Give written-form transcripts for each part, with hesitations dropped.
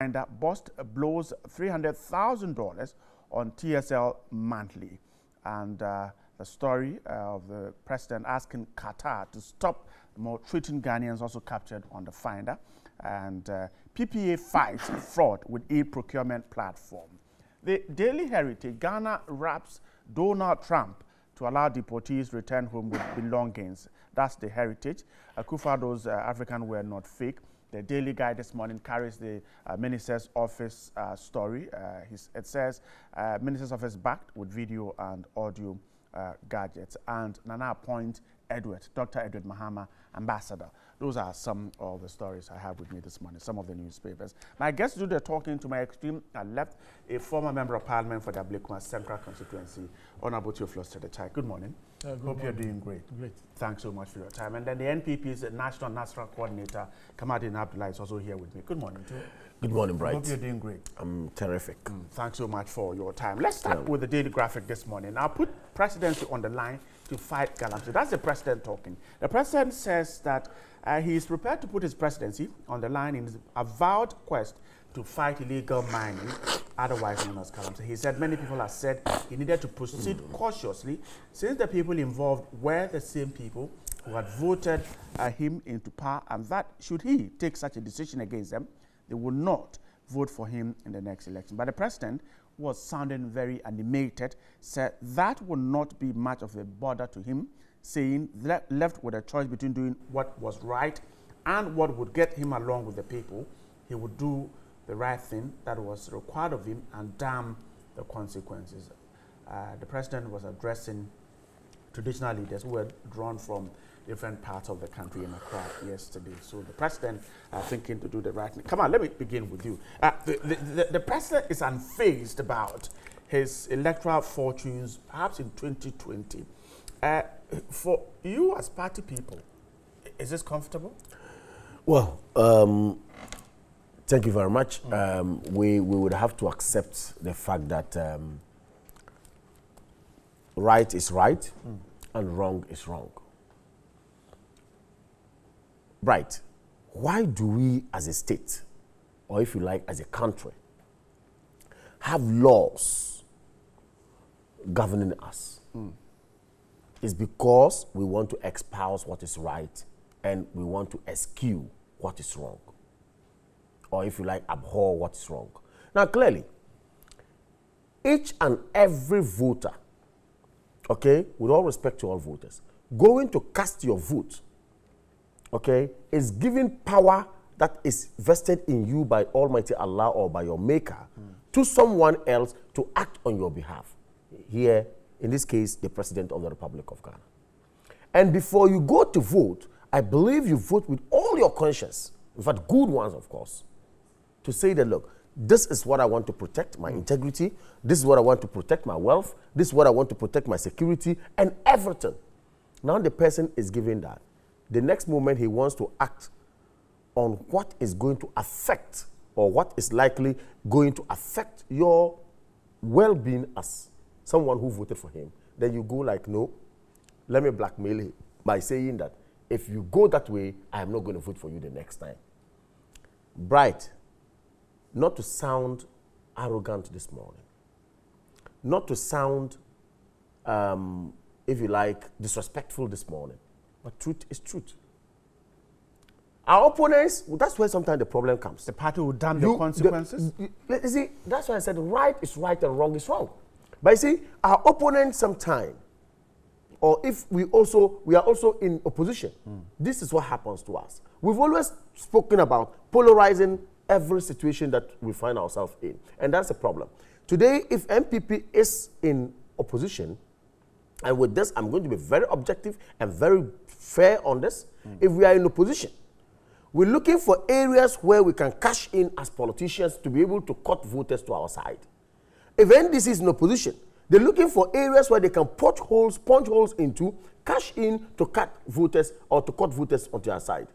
finder bust blows $300,000 on TSL monthly. And the story of the president asking Qatar to stop maltreating Ghanaians also captured on the finder. And PPA fights fraud with e-procurement platform. The Daily Heritage, Ghana wraps Donald Trump to allow deportees return home with belongings. That's the Heritage. Akufo-Addo's African were not fake. The Daily Guide this morning carries the Minister's Office story. It says Minister's Office backed with video and audio gadgets. And Nana appoint Dr. Edward Mahama, ambassador. Those are some of the stories I have with me this morning, some of the newspapers. My guests do the talking. To my extreme left, a former member of parliament for Dablekuma Central Constituency, Honorable Theophilus Asiedu-Dartey. Good morning. Hope you're doing great. Great. Thanks so much for your time. And then the NPP's National Coordinator, Kamadin Abdullah, is also here with me. Good morning, too. Good morning, Bright. Hope you're doing great. I'm terrific. Thanks so much for your time. Let's start with the Daily Graphic this morning. I'll put presidency on the line to fight galamsey. That's the president talking. The president says that he is prepared to put his presidency on the line in his avowed quest to fight illegal mining, otherwise known as galamsey. He said many people have said he needed to proceed cautiously since the people involved were the same people who had voted him into power, and that should he take such a decision against them, they will not vote for him in the next election. But the president was sounding very animated, said that would not be much of a bother to him, saying that left with a choice between doing what was right and what would get him along with the people, he would do the right thing that was required of him and damn the consequences. The president was addressing traditional leaders who were drawn from different parts of the country in Accra yesterday. So the president thinking to do the right thing. Come on, let me begin with you. The president is unfazed about his electoral fortunes, perhaps in 2020. For you as party people, is this comfortable? Well, thank you very much. We would have to accept the fact that right is right and wrong is wrong. Right. Why do we as a state, or if you like, as a country, have laws governing us? It's because we want to espouse what is right and we want to eschew what is wrong. Or if you like, abhor what is wrong. Now, clearly, each and every voter, okay, with all respect to all voters, going to cast your vote, okay, is giving power that is vested in you by Almighty Allah or by your maker to someone else to act on your behalf. Here, in this case, the President of the Republic of Ghana. And before you go to vote, I believe you vote with all your conscience, in fact, good ones, of course, to say that, look, this is what I want to protect, my integrity. This is what I want to protect, my wealth. This is what I want to protect, my security, and everything. Now the person is giving that. The next moment he wants to act on what is going to affect or what is likely going to affect your well-being as someone who voted for him. Then you go like, no, let me blackmail him by saying that if you go that way, I am not going to vote for you the next time. Bright, not to sound arrogant this morning, not to sound, if you like, disrespectful this morning, but truth is truth. Our opponents, that's where sometimes the problem comes. The party will damn the consequences? You see, that's why I said right is right and wrong is wrong. But you see, our opponents sometimes, or if we are also in opposition, this is what happens to us. We've always spoken about polarizing every situation that we find ourselves in, and that's a problem. Today, if MPP is in opposition, and with this, I'm going to be very objective and very fair on this. If we are in opposition, we're looking for areas where we can cash in as politicians to be able to cut voters to our side. If NDC is in opposition, they're looking for areas where they can punch holes into, cash in to cut voters or to cut voters onto our side.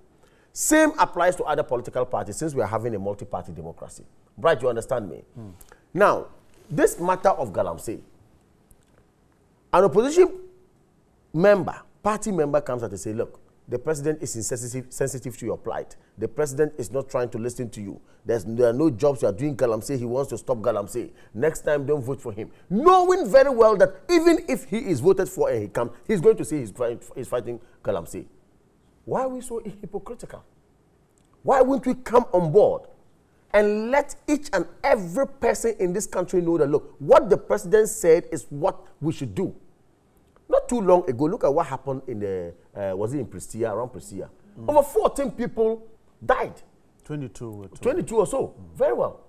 Same applies to other political parties since we are having a multi-party democracy. Bright, you understand me? Now, this matter of galamsey, an opposition member, party member comes out and say, look, The president is sensitive to your plight. The president is not trying to listen to you. There are no jobs you are doing Galamsey. He wants to stop Galamsey. Next time, don't vote for him. Knowing very well that even if he is voted for and he comes, he's going to say he's fighting Galamsey. Why are we so hypocritical? Why wouldn't we come on board and let each and every person in this country know that, look, what the president said is what we should do? Not too long ago, look at what happened in the, was it in Prestia, around Prestia? Over 14 people died. 22 or so. Very well.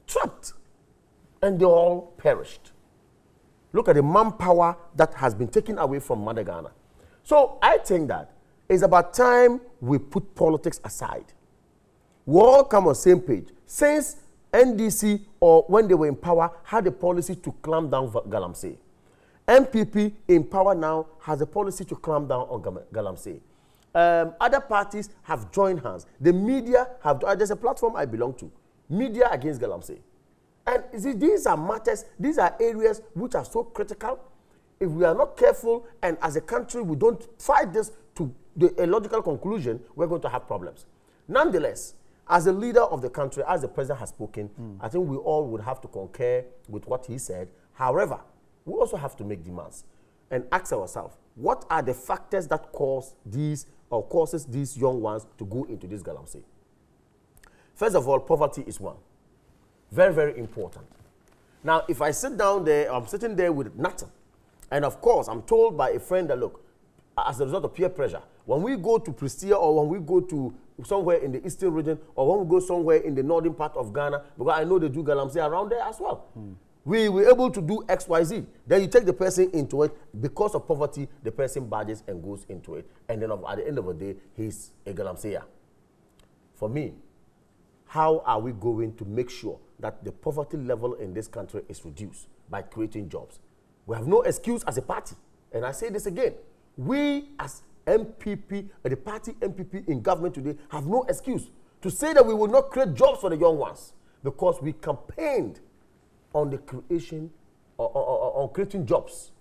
Trapped. And they all perished. Look at the manpower that has been taken away from Mother Ghana. So I think that it's about time we put politics aside. We all come on the same page. Since NDC, or when they were in power, had a policy to clamp down Galamsey. MPP in power now has a policy to clamp down on Galamsey. Other parties have joined hands. The media have, there's a platform I belong to, Media Against Galamsey. And see, these are matters, these are areas which are so critical. If we are not careful and as a country we don't fight this to a logical conclusion, we're going to have problems. Nonetheless, as a leader of the country, as the president has spoken, I think we all would have to concur with what he said. However, we also have to make demands and ask ourselves, what are the factors that cause these or causes these young ones to go into this Galamsey? First of all, poverty is one. Very, very important. Now, if I sit down there, I'm sitting there with nothing. And of course, I'm told by a friend that, look, as a result of peer pressure, when we go to Prestia or when we go to somewhere in the eastern region or when we go somewhere in the northern part of Ghana, because I know they do Galamsey around there as well. We were able to do X, Y, Z. Then you take the person into it. Because of poverty, the person badges and goes into it. And then at the end of the day, he's a Galamseya. For me, how are we going to make sure that the poverty level in this country is reduced by creating jobs? We have no excuse as a party. And I say this again. We as MPP, the party MPP in government today, have no excuse to say that we will not create jobs for the young ones because we campaigned on the creation, on creating jobs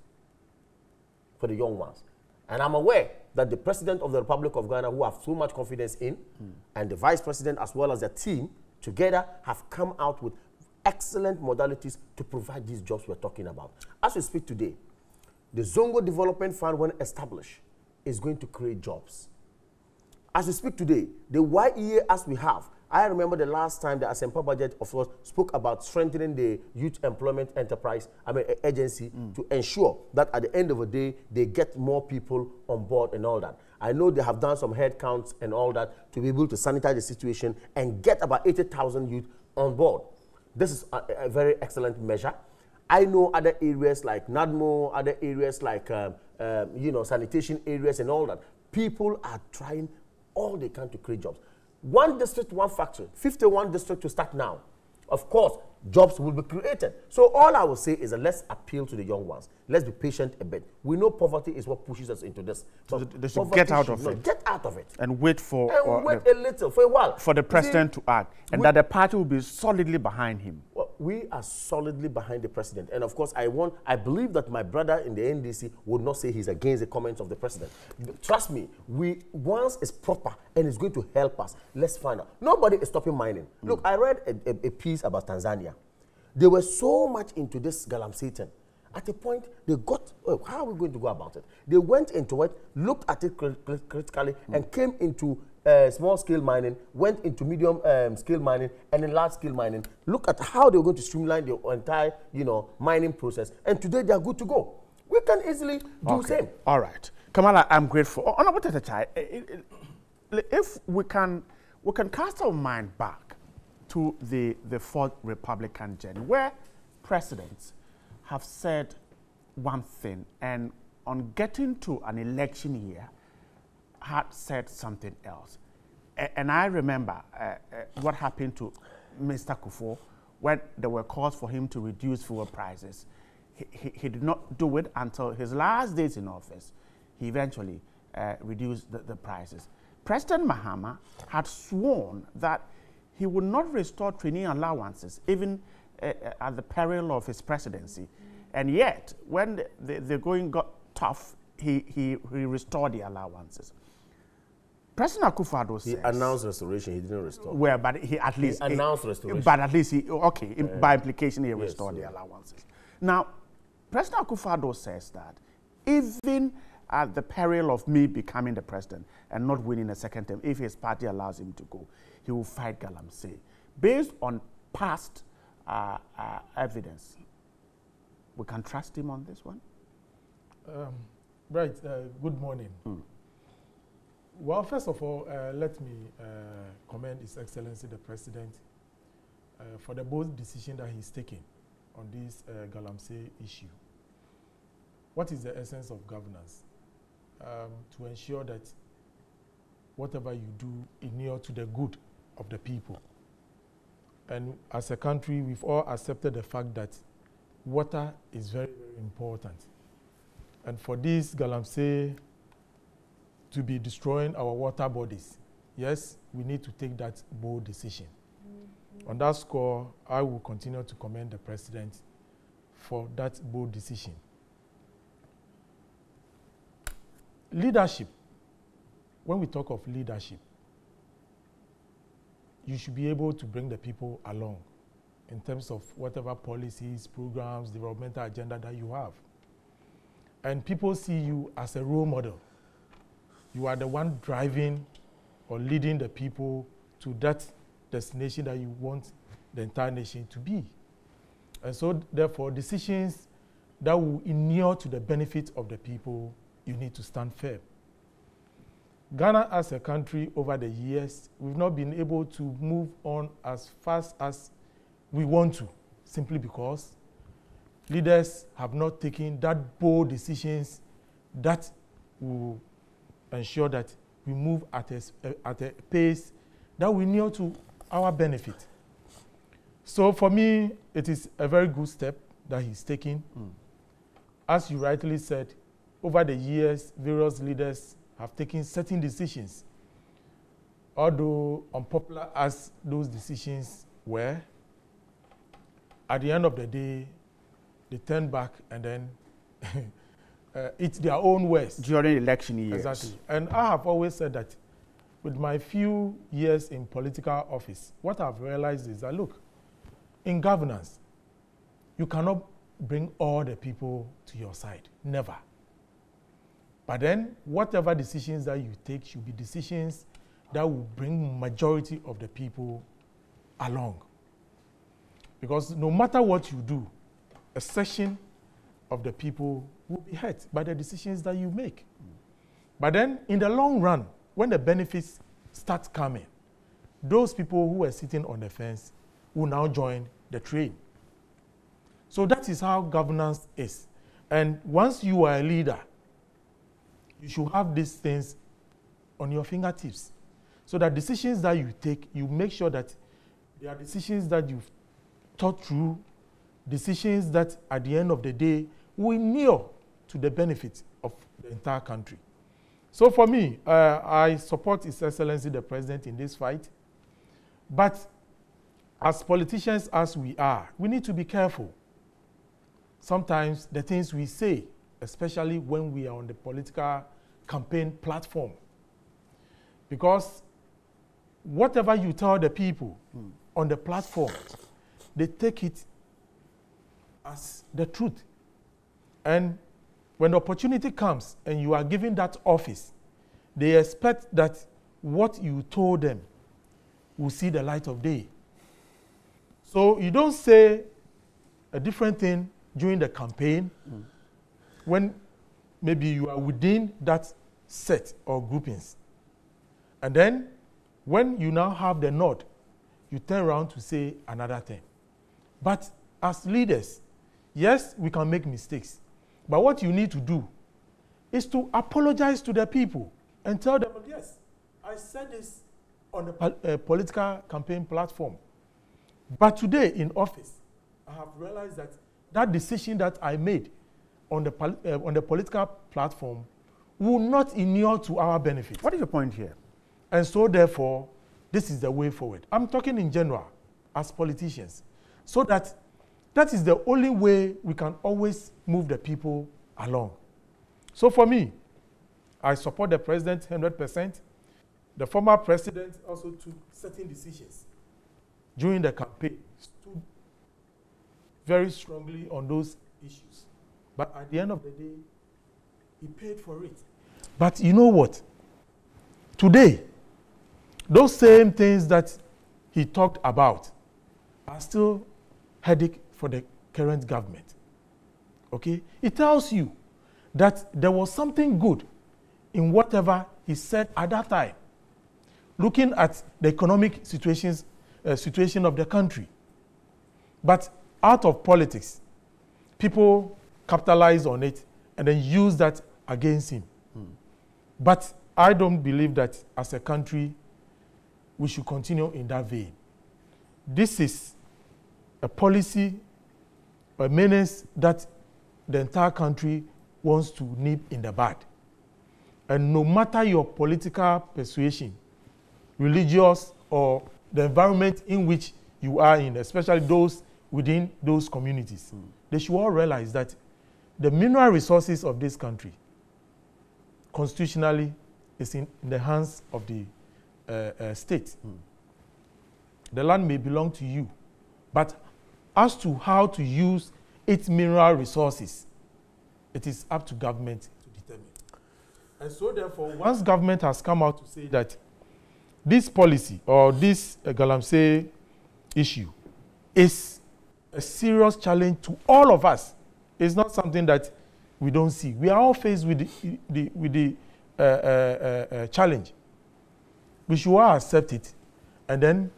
for the young ones. And I'm aware that the President of the Republic of Ghana, who I have so much confidence in, and the Vice President as well as the team, together have come out with excellent modalities to provide these jobs we're talking about. As we speak today, the Zongo Development Fund, when established, is going to create jobs. As we speak today, the YEA as we have, I remember the last time the Asempa budget, of course, spoke about strengthening the Youth Employment Enterprise, agency to ensure that at the end of the day, they get more people on board and all that. I know they have done some head counts and all that to be able to sanitize the situation and get about 80,000 youth on board. This is a very excellent measure. I know other areas like NADMO, other areas like, sanitation areas and all that. People are trying all they can to create jobs. One district, one factory, 51 districts to start now. Of course, jobs will be created. So all I will say is that let's appeal to the young ones. Let's be patient a bit. We know poverty is what pushes us into this. So they should get out of it. Get out of it. And wait for... And wait a little, for a while. For the president to act. And that the party will be solidly behind him. Well, we are solidly behind the president. And of course, I believe that my brother in the NDC would not say he's against the comments of the president. Trust me, once it's proper and it's going to help us, let's find out. Nobody is stopping mining. Look, I read a piece about Tanzania. They were so much into this Galamsey. At a point, they got, how are we going to go about it? They went into it, looked at it critically, and came into small-scale mining, went into medium-scale mining, and then large-scale mining. Look at how they were going to streamline the entire, mining process. And today, they are good to go. We can easily do the same. All right. Kamala, I'm grateful. Honorable Tetetai, if we can cast our mind back to the Fourth Republican journey, where presidents have said one thing and on getting to an election year had said something else. And I remember what happened to Mr. Kufuor when there were calls for him to reduce fuel prices. He did not do it until his last days in office. He eventually reduced the prices. President Mahama had sworn that he would not restore training allowances, even at the peril of his presidency. And yet, when the going got tough, he restored the allowances. President Akufo-Addo says... He announced restoration, he didn't restore. Well, but he at least... He announced restoration. But at least by implication, he restored the allowances. Now, President Akufo-Addo says that even at the peril of me becoming the president and not winning a second term, if his party allows him to go, he will fight Galamsey. Based on past evidence, we can trust him on this one? Right. Good morning. Well, first of all, let me commend His Excellency the President for the bold decision that he's taking on this Galamsey issue. What is the essence of governance? To ensure that whatever you do inure to the good of the people. And as a country, we've all accepted the fact that water is very, very important. And for this Galamsey to be destroying our water bodies, yes, we need to take that bold decision. On that score, I will continue to commend the President for that bold decision. Leadership. When we talk of leadership, you should be able to bring the people along in terms of whatever policies, programs, developmental agenda that you have. And people see you as a role model. You are the one driving or leading the people to that destination that you want the entire nation to be. And so, therefore, decisions that will inure to the benefit of the people, you need to stand firm. Ghana as a country over the years, we've not been able to move on as fast as we want to, simply because leaders have not taken that bold decisions that will ensure that we move at a pace that will inure to our benefit. So for me, it is a very good step that he's taking. As you rightly said, over the years, various leaders have taken certain decisions. Although unpopular as those decisions were, at the end of the day, they turn back and then it's their own words. During election years. Exactly. And I have always said that with my few years in political office, what I've realized is that, look, in governance, you cannot bring all the people to your side. Never. But then, whatever decisions that you take should be decisions that will bring majority of the people along. Because no matter what you do, a section of the people will be hurt by the decisions that you make. But then, in the long run, when the benefits start coming, those people who are sitting on the fence will now join the train. So that is how governance is. And once you are a leader, you should have these things on your fingertips. So that decisions that you take, you make sure that they are decisions that you've thought through, decisions that at the end of the day will inure to the benefit of the entire country. So for me, I support His Excellency the President in this fight. But as politicians as we are, we need to be careful. Sometimes the things we say, especially when we are on the political campaign platform. Because whatever you tell the people on the platform, they take it as the truth. And when the opportunity comes and you are given that office, they expect that what you told them will see the light of day. So you don't say a different thing during the campaign when maybe you are within that set or groupings. And then when you now have the nod, you turn around to say another thing. But as leaders, yes, we can make mistakes. But what you need to do is to apologize to the people and tell them, yes, I said this on the political campaign platform. But today in office, I have realized that that decision that I made on the political platform will not inure to our benefit. What is your point here? And so therefore, this is the way forward. I'm talking in general as politicians. So that is the only way we can always move the people along. So for me, I support the President 100%. the former president also took certain decisions during the campaign, stood very strongly on those issues. But at the end of the day, he paid for it. But you know what? Today, those same things that he talked about are still headache for the current government. Okay? It tells you that there was something good in whatever he said at that time. Looking at the economic situation of the country. But out of politics, people capitalize on it and then use that against him. But I don't believe that as a country, we should continue in that vein. This is a policy, a menace that the entire country wants to nip in the bud. And no matter your political persuasion, religious or the environment in which you are in, especially those within those communities, they should all realize that the mineral resources of this country constitutionally is in the hands of the state. The land may belong to you, but as to how to use its mineral resources, it is up to government to determine. And so therefore, once government has come out to say that this policy or this Galamsey issue is a serious challenge to all of us, it's not something that we don't see. We are all faced with the challenge. We should all accept it and then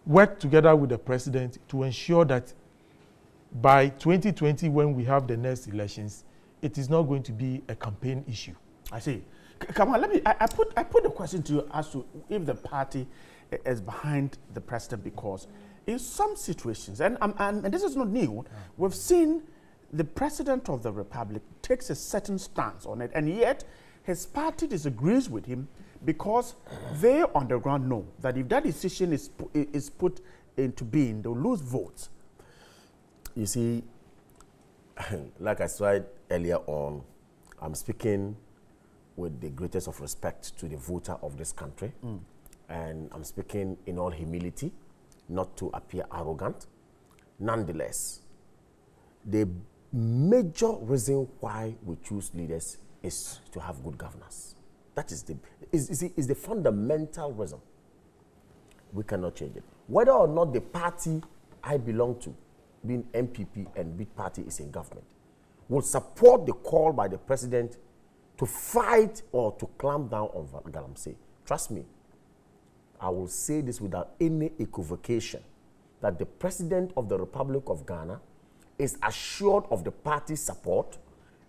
work together with the president to ensure that by 2020, when we have the next elections, it is not going to be a campaign issue. I see. Come on, I put the question to you as to if the party is behind the president, because in some situations, and this is not new, we've seen the president of the republic takes a certain stance on it, and yet his party disagrees with him because they on the ground know that if that decision is put into being, they'll lose votes. You see, like I said earlier on, I'm speaking with the greatest of respect to the voter of this country. And I'm speaking in all humility, not to appear arrogant. Nonetheless, the major reason why we choose leaders is to have good governance. That is the fundamental reason. We cannot change it. Whether or not the party I belong to, being MPP and big party, is in government, will support the call by the president to fight or to clamp down on Galamsey. Trust me, I will say this without any equivocation, that the president of the Republic of Ghana is assured of the party's support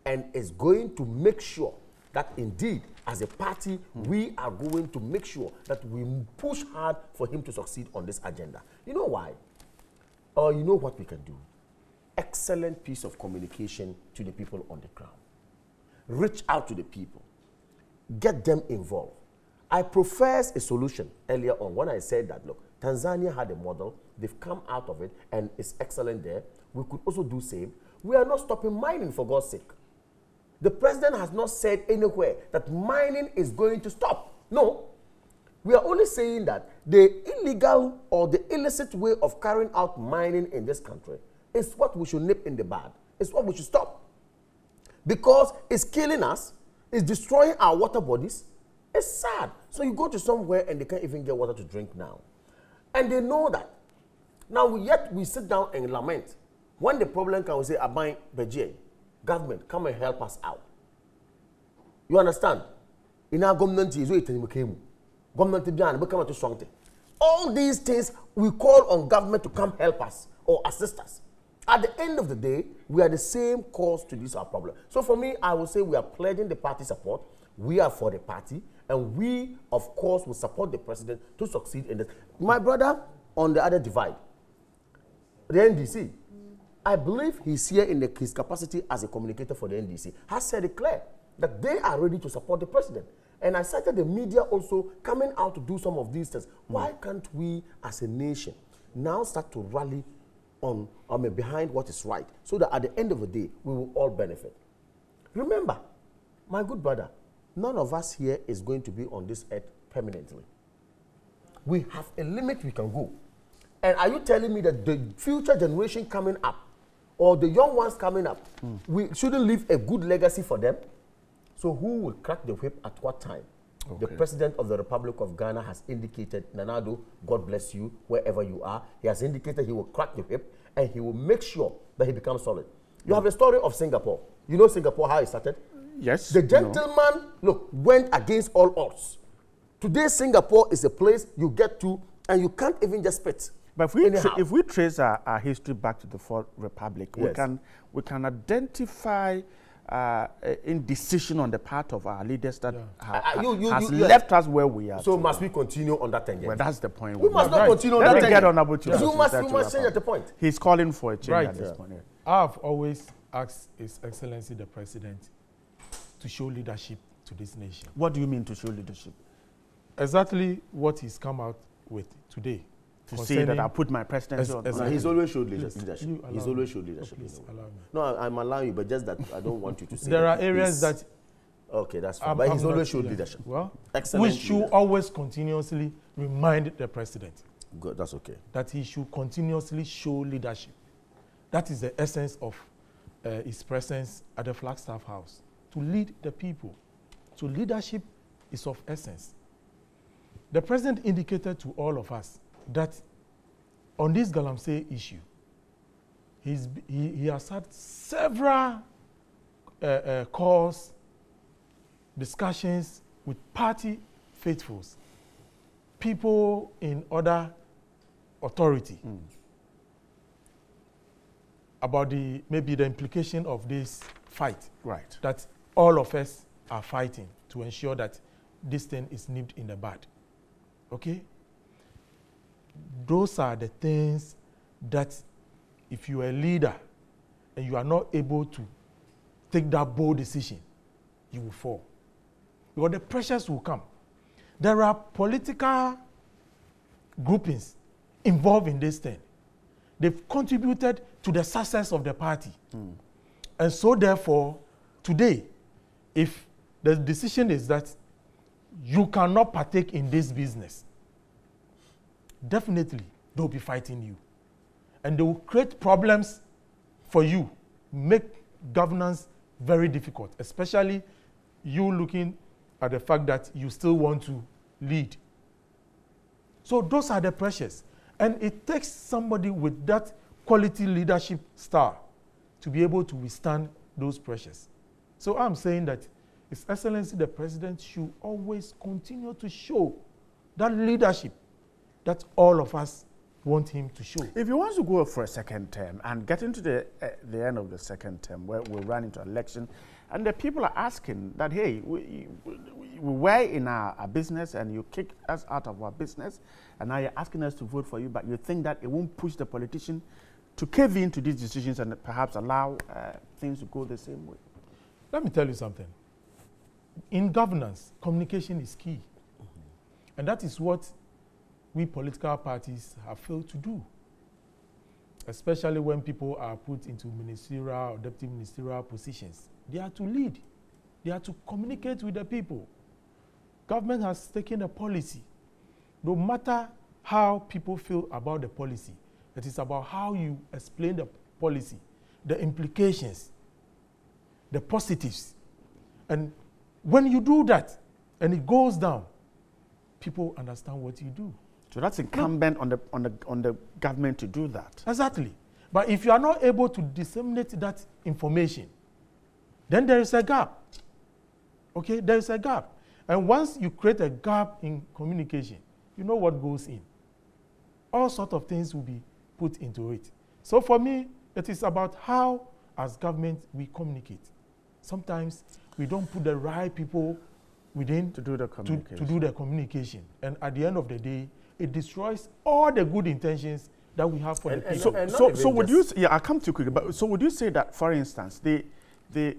and is going to make sure that indeed, as a party, we are going to make sure that we push hard for him to succeed on this agenda. You know why? Or you know what we can do? Excellent piece of communication to the people on the ground. Reach out to the people. Get them involved. I professed a solution earlier on when I said that, look, Tanzania had a model, they've come out of it, and it's excellent there. We could also do same. We are not stopping mining, for God's sake. The president has not said anywhere that mining is going to stop. No. We are only saying that the illegal or the illicit way of carrying out mining in this country is what we should nip in the bud. It's what we should stop. Because it's killing us, it's destroying our water bodies. It's sad. So you go to somewhere and they can't even get water to drink now. And they know that. Now, yet we sit down and lament. When the problem comes, we say, Abai Bejiye, government, come and help us out. You understand? In our government, all these things, we call on government to come help us or assist us. At the end of the day, we are the same cause to this our problem. So for me, I will say we are pledging the party support. We are for the party. And we, of course, will support the president to succeed in this. My brother, on the other divide, the NDC, I believe he's here in his capacity as a communicator for the NDC, has said it clear that they are ready to support the president. And I cited the media also coming out to do some of these things. Why can't we, as a nation, now start to rally on behind what is right, so that at the end of the day, we will all benefit? Remember, my good brother, none of us here is going to be on this earth permanently. We have a limit we can go. And are you telling me that the future generation coming up, or the young ones coming up, we shouldn't leave a good legacy for them? So who will crack the whip at what time? Okay. The President of the Republic of Ghana has indicated, Nanado, God bless you, wherever you are. He has indicated he will crack the whip and he will make sure that he becomes solid. You have the story of Singapore. You know Singapore, how it started? Yes. The gentleman, look, went against all odds. Today, Singapore is a place you get to and you can't even just spit. But if we trace our history back to the Fourth Republic, yes, we can identify indecision on the part of our leaders that has left us where we are. So must we continue on that tangent? Well, that's the point. We must not continue on that tangent. Get on about you must change at the point. He's calling for a change at this point. Yeah. I've always asked His Excellency the President to show leadership to this nation. What do you mean to show leadership? Exactly what he's come out with today. To say that I put my presidency on. No, he's always showed leadership. He's always showed leadership. Please allow me. No, I'm allowing you, but just that I don't want you to say. There are areas that. Okay, that's fine. But he's always showed leadership. Well, excellent. We should always continuously remind the president. Good, that's okay. That he should continuously show leadership. That is the essence of his presence at the Flagstaff House. To lead the people. So leadership is of essence. The president indicated to all of us that on this Galamsey issue, he has had several calls, discussions with party faithfuls, people in other authority, about maybe the implication of this fight. Right. That all of us are fighting to ensure that this thing is nipped in the bud. Okay? Those are the things that if you are a leader and you are not able to take that bold decision, you will fall. Because the pressures will come. There are political groupings involved in this thing. They've contributed to the success of the party. And so therefore, today, if the decision is that you cannot partake in this business, definitely they'll be fighting you. And they will create problems for you, make governance very difficult, especially you looking at the fact that you still want to lead. So those are the pressures. And it takes somebody with that quality leadership style to be able to withstand those pressures. So I'm saying that His Excellency the President should always continue to show that leadership that all of us want him to show. If he wants to go for a second term and get into the end of the second term where we'll run into election, and the people are asking that, hey, we were in our business and you kicked us out of our business, and now you're asking us to vote for you, but you think that it won't push the politician to cave into these decisions and perhaps allow things to go the same way? Let me tell you something. In governance, communication is key. And that is what we political parties have failed to do, especially when people are put into ministerial or deputy ministerial positions. They are to lead. They are to communicate with the people. Government has taken a policy. No matter how people feel about the policy, it is about how you explain the policy, the implications, the positives. And when you do that and it goes down, people understand what you do. So that's incumbent on the government to do that. Exactly. But if you are not able to disseminate that information, then there is a gap. Okay, there is a gap. And once you create a gap in communication, you know what goes in. All sorts of things will be put into it. So for me, it is about how, as government, we communicate. Sometimes we don't put the right people within to do the communication. And at the end of the day, it destroys all the good intentions that we have for the people. So would you? Yeah, I'll come to you quickly. But so would you say that, for instance, the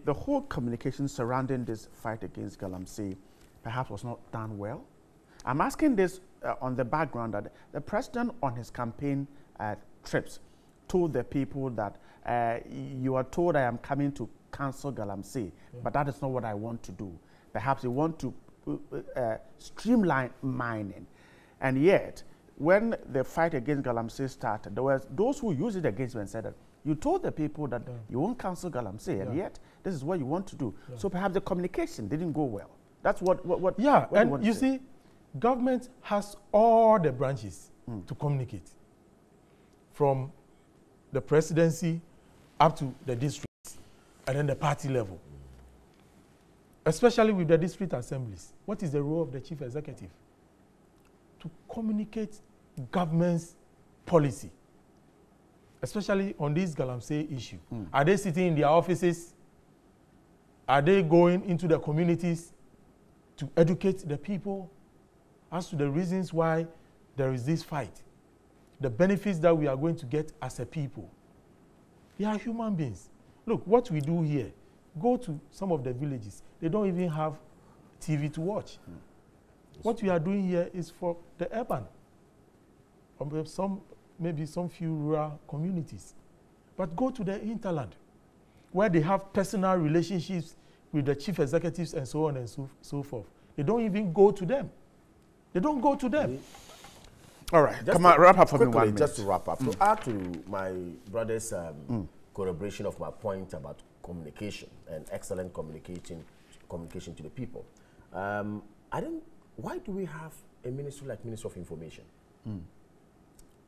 whole communication surrounding this fight against Galamsey perhaps was not done well? I'm asking this on the background that the president on his campaign trips told the people that you are told I am coming to cancel Galamsey, but that is not what I want to do. Perhaps you want to streamline mining. And yet, when the fight against Galamsey started, there were those who used it against me and said that you told the people that you won't cancel Galamsey, and yet this is what you want to do. So perhaps the communication didn't go well. That's what and you see, government has all the branches to communicate, from the presidency up to the districts and then the party level. Especially with the district assemblies. What is the role of the chief executive? To communicate government's policy, especially on this Galamsey issue. Are they sitting in their offices? Are they going into the communities to educate the people as to the reasons why there is this fight? The benefits that we are going to get as a people. We are human beings. Look, what we do here, go to some of the villages. They don't even have TV to watch. What we are doing here is for the urban, or maybe some few rural communities. But go to the hinterland, where they have personal relationships with the chief executives and so on and so forth. They don't even go to them. They don't go to them. All right, come on, wrap up for me 1 minute. Just to wrap up, to add to my brother's corroboration of my point about communication and excellent communication to the people. Why do we have a ministry like Ministry of Information?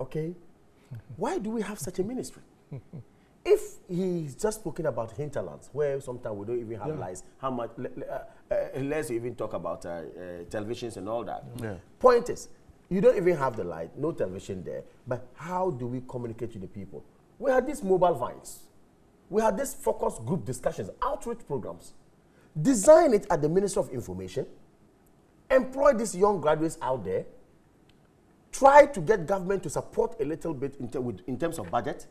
Okay, why do we have such a ministry? If he's just spoken about hinterlands, where sometimes we don't even have lights, how much let's even talk about televisions and all that. Point is, you don't even have the light, no television there, but how do we communicate to the people? We had these mobile vines. We had these focus group discussions, outreach programs. Design it at the Ministry of Information. Employ these young graduates out there. Try to get government to support a little bit in terms of budget.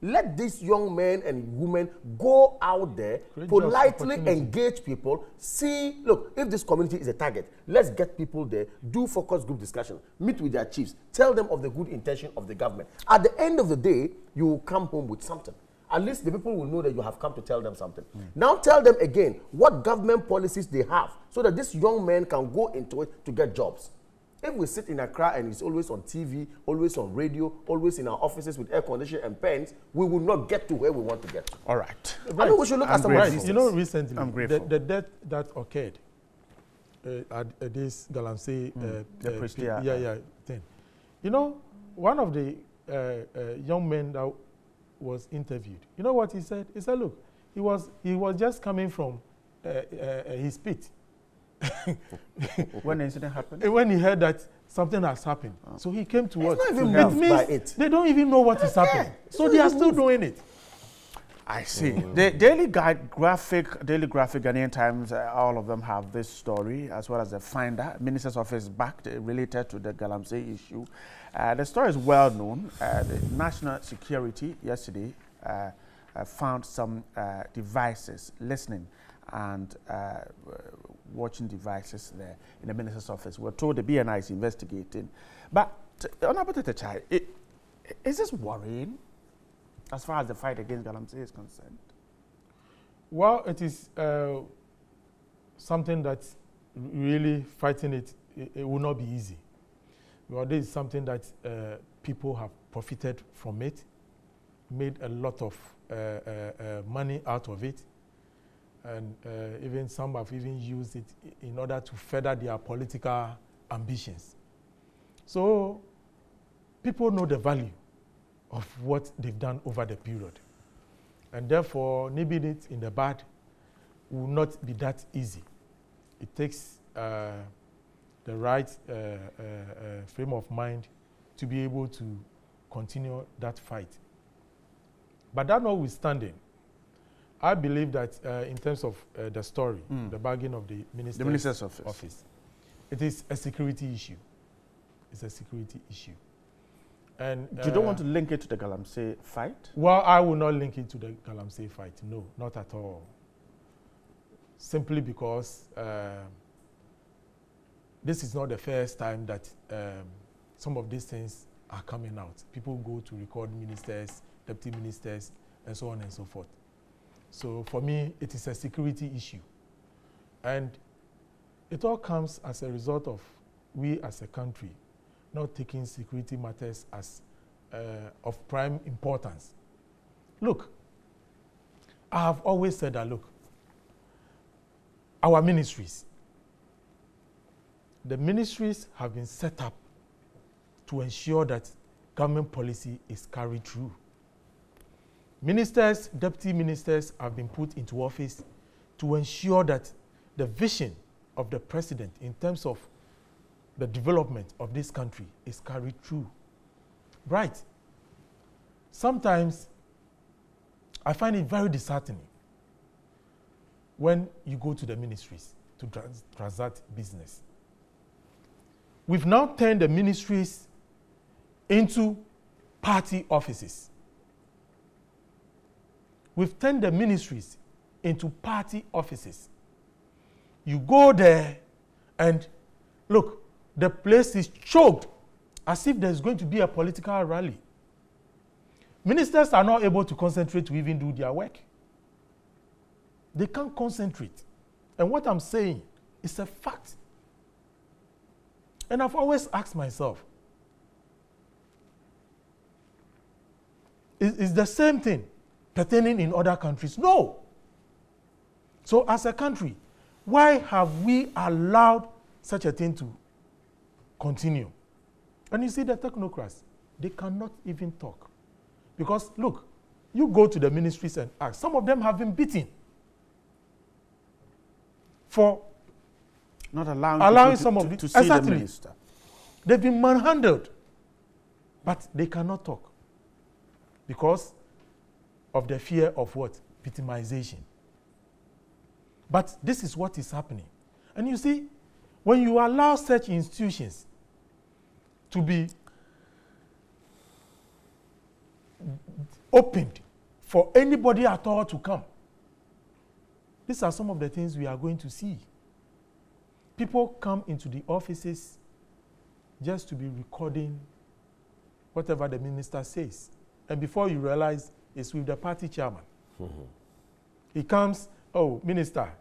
Let these young men and women go out there, politely engage people, see, look, if this community is a target, let's get people there, do focus group discussion, meet with their chiefs, tell them of the good intention of the government. At the end of the day, you will come home with something. At least the people will know that you have come to tell them something. Now tell them again what government policies they have so that these young men can go into it to get jobs. If we sit in Accra and it's always on TV, always on radio, always in our offices with air conditioning and pens, we will not get to where we want to get to. All right. I think we should look at some of these. You know, recently, the death that occurred at this Galamsey thing. You know, one of the young men that was interviewed, you know what he said? He said, look, he was just coming from his pit. When the incident happened? When he heard that something has happened. So he came to us. Not even moved by it. They don't even know what is happening. So they are still doing it. I see. The Daily Graphic, Ghanaian Times, all of them have this story, as well as the Finder, Minister's Office backed related to the Galamsey issue. The story is well known. The National Security yesterday found some devices, listening and watching devices there in the Minister's Office. We're told the BNI is investigating. But, Honorable Tetechai, is this worrying as far as the fight against Galamsey is concerned? Well, it is something that really fighting it will not be easy. Well, this is something that people have profited from it, made a lot of money out of it, and even some have even used it in order to further their political ambitions. So people know the value of what they've done over the period. And therefore, nibbing it in the bud will not be that easy. It takes the right frame of mind to be able to continue that fight. But that notwithstanding, I believe that in terms of the story, the bargain of the Minister's Office, it is a security issue. It's a security issue. And you don't want to link it to the Galamsey fight? Well, I will not link it to the Galamsey fight. No, not at all. Simply because this is not the first time that some of these things are coming out. People go to record ministers, deputy ministers, and so on and so forth. So for me, it is a security issue. And It all comes as a result of we as a country not taking security matters as of prime importance. Look, I have always said that, look, our ministries, the ministries have been set up to ensure that government policy is carried through. Ministers, deputy ministers have been put into office to ensure that the vision of the president in terms of the development of this country is carried through. Right. Sometimes I find it very disheartening when you go to the ministries to transact business. We've now turned the ministries into party offices. We've turned the ministries into party offices. You go there and look, the place is choked as if there's going to be a political rally. Ministers are not able to concentrate to even do their work. They can't concentrate. And what I'm saying is a fact. And I've always asked myself, is the same thing pertaining in other countries? No. So as a country, why have we allowed such a thing to continue? And you see the technocrats, they cannot even talk. Because look, you go to the ministries and ask, some of them have been beaten for not allowing some of to see the minister. They've been manhandled, but they cannot talk because of the fear of what? Victimization. But this is what is happening. And you see, when you allow such institutions to be opened for anybody at all to come, these are some of the things we are going to see. People come into the offices just to be recording whatever the minister says. And before you realize, it's with the party chairman. Mm-hmm. He comes, oh, minister,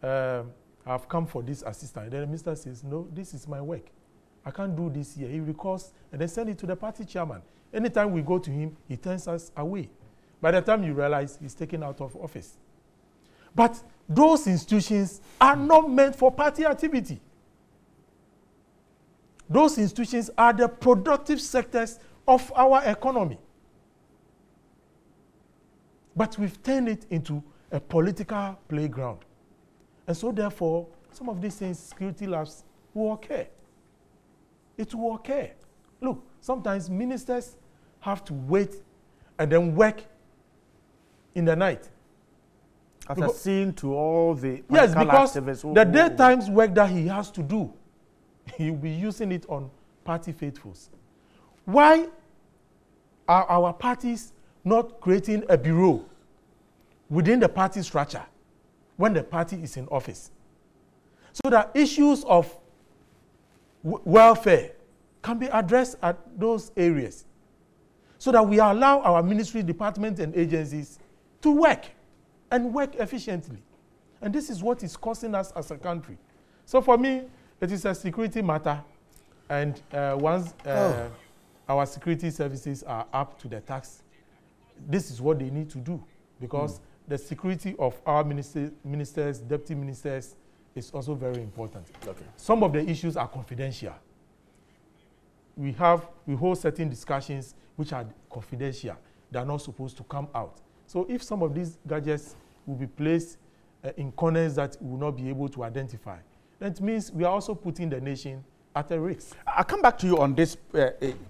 I've come for this assistance. And then the minister says, no, this is my work. I can't do this here. He records and then send it to the party chairman. Anytime we go to him, he turns us away. By the time you realize, he's taken out of office. But those institutions are not meant for party activity. Those institutions are the productive sectors of our economy. But we've turned it into a political playground. And so therefore, some of these things, security labs will occur. It will occur. Look, sometimes ministers have to wait and then work in the night. After seeing to all the yes, because activists the daytime's work that he has to do, he'll be using it on party faithfuls. Why are our parties not creating a bureau within the party structure when the party is in office, so that issues of welfare can be addressed at those areas, so that we allow our ministry, departments, and agencies to work and work efficiently? And this is what is costing us as a country. So for me, it is a security matter, and once our security services are up to the task, this is what they need to do, because the security of our ministers, deputy ministers, is also very important. Okay. Some of the issues are confidential. We hold certain discussions which are confidential. They are not supposed to come out. So if some of these gadgets will be placed in corners that we will not be able to identify, that means we are also putting the nation at a risk. I'll come back to you on this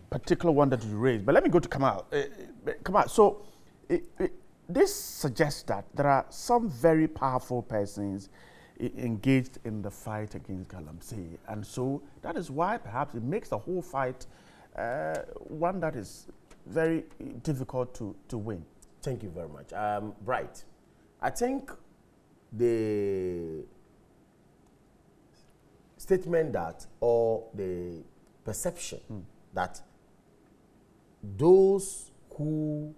particular one that you raised, but let me go to Kamal. Kamal, so this suggests that there are some very powerful persons engaged in the fight against Galamsey, and so that is why perhaps it makes the whole fight one that is very difficult to win. Thank you very much. Bright, I think the statement that, or the perception that those who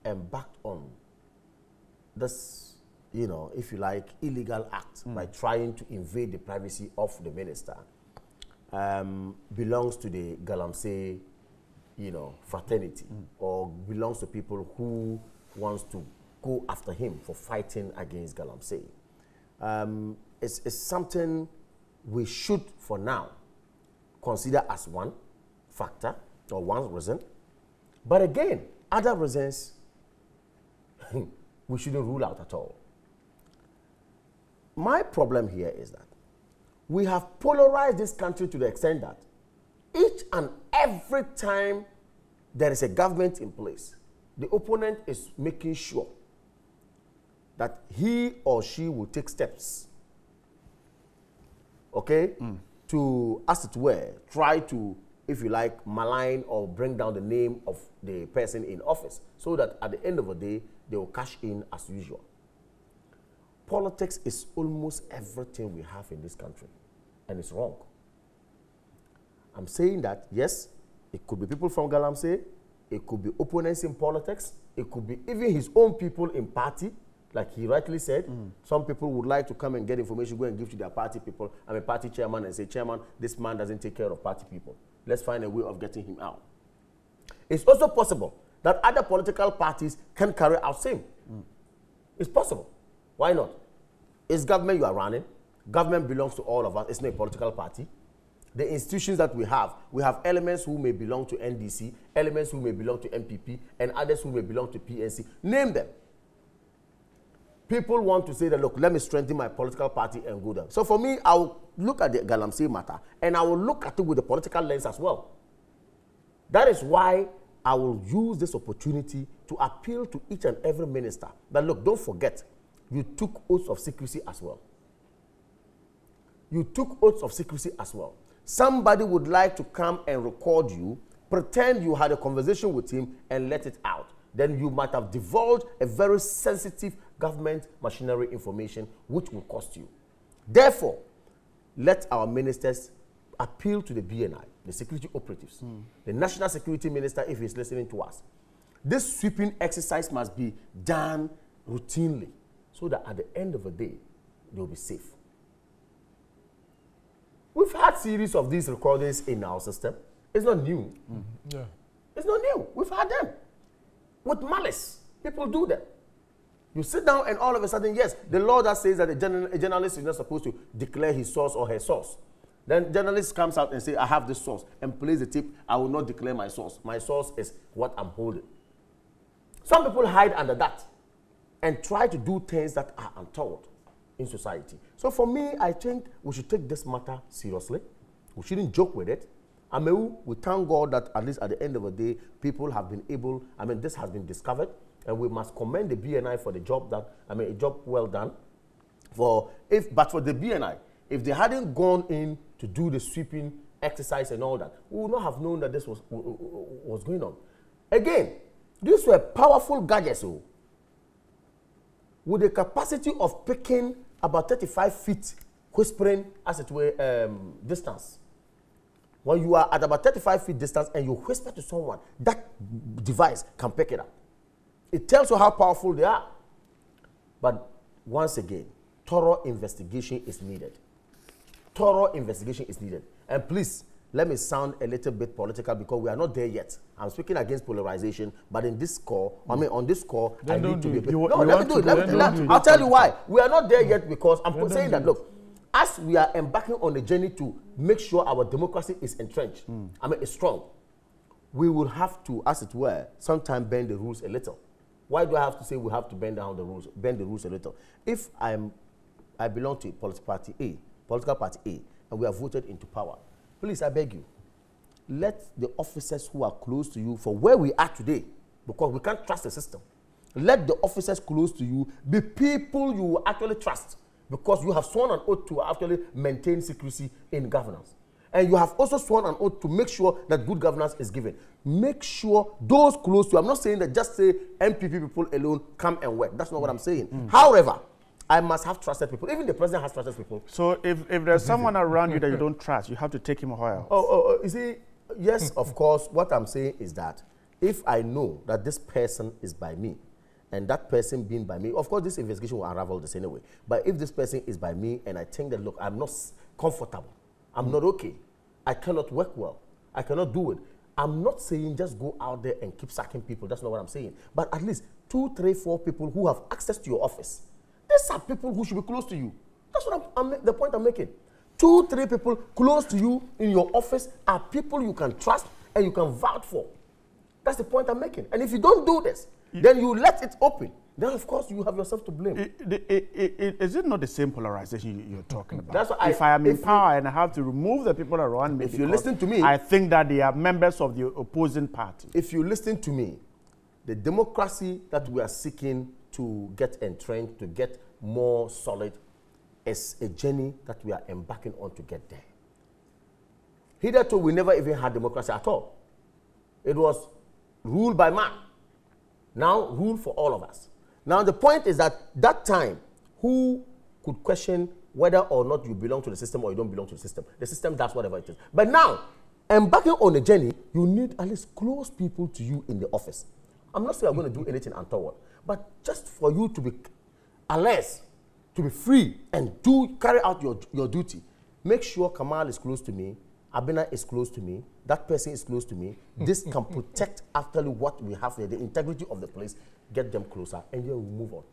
embarked on this you know, if you like, illegal act by trying to invade the privacy of the minister belongs to the Galamsey, you know, fraternity, or belongs to people who wants to go after him for fighting against Galamsey. It's something we should, for now, consider as one factor or one reason. But again, other reasons we shouldn't rule out at all. My problem here is that we have polarized this country to the extent that each and every time there is a government in place, the opponent is making sure that he or she will take steps, okay, to, as it were, try to, if you like, malign or bring down the name of the person in office, so that at the end of the day, they will cash in as usual. Politics is almost everything we have in this country, and it's wrong. I'm saying that, yes, it could be people from Galamsey, it could be opponents in politics, it could be even his own people in party, like he rightly said. Some people would like to come and get information, go and give to their party people. I'm a party chairman and say, chairman, this man doesn't take care of party people. Let's find a way of getting him out. It's also possible that other political parties can carry out same. It's possible. Why not? It's government you are running. Government belongs to all of us. It's not a political party. The institutions that we have elements who may belong to NDC, elements who may belong to MPP, and others who may belong to PNC. Name them. People want to say that, look, let me strengthen my political party and go down. So for me, I will look at the Galamsey matter, and I will look at it with the political lens as well. That is why I will use this opportunity to appeal to each and every minister that, look, don't forget, you took oaths of secrecy as well. You took oaths of secrecy as well. Somebody would like to come and record you, pretend you had a conversation with him, and let it out. Then you might have divulged a very sensitive government machinery information, which will cost you. Therefore, let our ministers appeal to the BNI, the security operatives, the National Security Minister, if he's listening to us. This sweeping exercise must be done routinely, so that at the end of the day, they'll be safe. We've had series of these recordings in our system. It's not new. Yeah. It's not new. We've had them. With malice, people do them. You sit down and all of a sudden, yes, the law that says that a journalist is not supposed to declare his source or her source. Then journalist comes out and says, I have this source, and plays the tip, I will not declare my source. My source is what I'm holding. Some people hide under that and try to do things that are untoward in society. So for me, I think we should take this matter seriously. We shouldn't joke with it. We thank God that at least at the end of the day, people have been able, this has been discovered, and we must commend the BNI for the job that, a job well done. But for the BNI, if they hadn't gone in to do the sweeping exercise and all that, we would not have known that this was going on. Again, these were powerful gadgets with the capacity of picking about 35 feet whispering, as it were, distance. When you are at about 35 feet distance and you whisper to someone, that device can pick it up. It tells you how powerful they are. But once again, thorough investigation is needed. Thorough investigation is needed. And please, let me sound a little bit political because we are not there yet. I'm speaking against polarization, but in this call, on this call, I need to be a bit. No, let me do it. I'll tell you why. We are not there yet because I'm saying that, look, as we are embarking on a journey to make sure our democracy is entrenched, it's strong, we will have to, as it were, sometimes bend the rules a little. Why do I have to say we have to bend the rules a little? If I belong to political party A, and we are voted into power, please, I beg you, let the officers who are close to you, for where we are today, because we can't trust the system, let the officers close to you be people you will actually trust, because you have sworn an oath to actually maintain secrecy in governance. And you have also sworn an oath to make sure that good governance is given. Make sure those close to you, I'm not saying that just say MPP people alone come and work. That's not what I'm saying. However, I must have trusted people. Even the president has trusted people. So if there's someone around you that you don't trust, you have to take him or her. You see, yes, of course, what I'm saying is that if I know that this person is by me, and that person being by me, of course, this investigation will unravel this anyway. But if this person is by me and I think that, look, I'm not comfortable, I'm not okay, I cannot work well, I cannot do it. I'm not saying just go out there and keep sacking people. That's not what I'm saying. But at least 2, 3, 4 people who have access to your office. These are people who should be close to you. That's what the point I'm making. 2, 3 people close to you in your office are people you can trust and you can vouch for. That's the point I'm making. And if you don't do this, then you let it open. Then, of course, you have yourself to blame. Is it not the same polarization you're talking about? That's what if I am in power and I have to remove the people around me, if you listen to me, I think that they are members of the opposing party. If you listen to me, the democracy that we are seeking to get entrenched, to get more solid, is a journey that we are embarking on to get there. Hitherto, we never even had democracy at all. It was ruled by man. Now, rule for all of us. Now, the point is that time, who could question whether or not you belong to the system or you don't belong to the system? The system does whatever it is. But now, embarking on a journey, you need at least close people to you in the office. I'm not saying I'm going to do anything untoward, but just for you to be alert, to be free and carry out your duty, make sure Kamal is close to me, Abena is close to me, that person is close to me. This can protect actually what we have here, the integrity of the place, get them closer, and then we move on.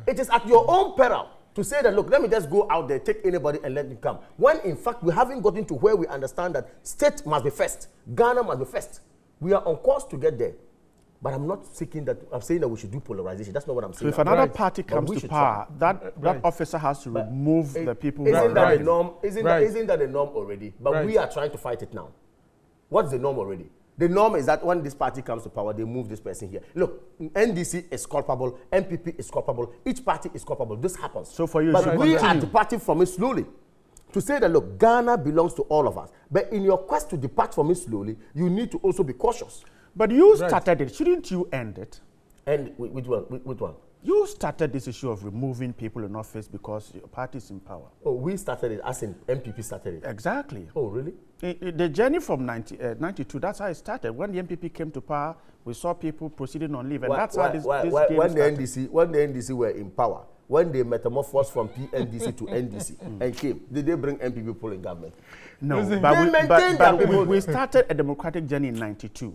It is at your own peril to say that, look, let me just go out there, take anybody and let them come. When in fact we haven't gotten to where we understand that state must be first, Ghana must be first. We are on course to get there. But I'm not seeking that, I'm saying that we should do polarization. That's not what I'm saying. So if another party comes to power, that officer has to remove the people who isn't that the norm? Isn't that the norm already? But we are trying to fight it now. What's the norm already? The norm is that when this party comes to power, they move this person here. Look, NDC is culpable, MPP is culpable, each party is culpable. This happens. So for you, but we are departing from it slowly. To say that, look, Ghana belongs to all of us. But in your quest to depart from it slowly, you need to also be cautious. But you started it. Shouldn't you end it? And which one? Which one? You started this issue of removing people in office because your party is in power. Oh, we started it as in MPP started it. Exactly. Oh, really? The journey from 92, that's how it started. When the MPP came to power, we saw people proceeding on leave. And that's how this game started. When the NDC were in power, when they metamorphosed from PNDC to NDC and came, did they bring MPP people in government? No, but we started a democratic journey in 92.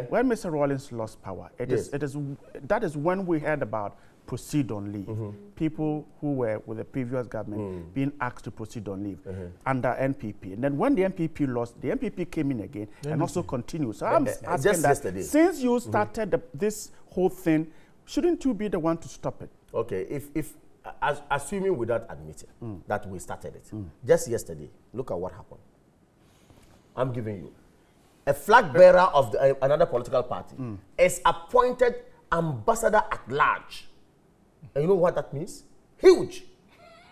When Mr. Rawlings lost power, that is when we heard about proceed on leave. People who were with the previous government being asked to proceed on leave under NPP. And then when the NPP lost, the NPP came in again and also continued. So I'm asking that since you started this whole thing, shouldn't you be the one to stop it? Okay, assuming without admitting that we started it, just yesterday, look at what happened. I'm giving you a flag bearer of another political party is appointed ambassador at large. And you know what that means? Huge.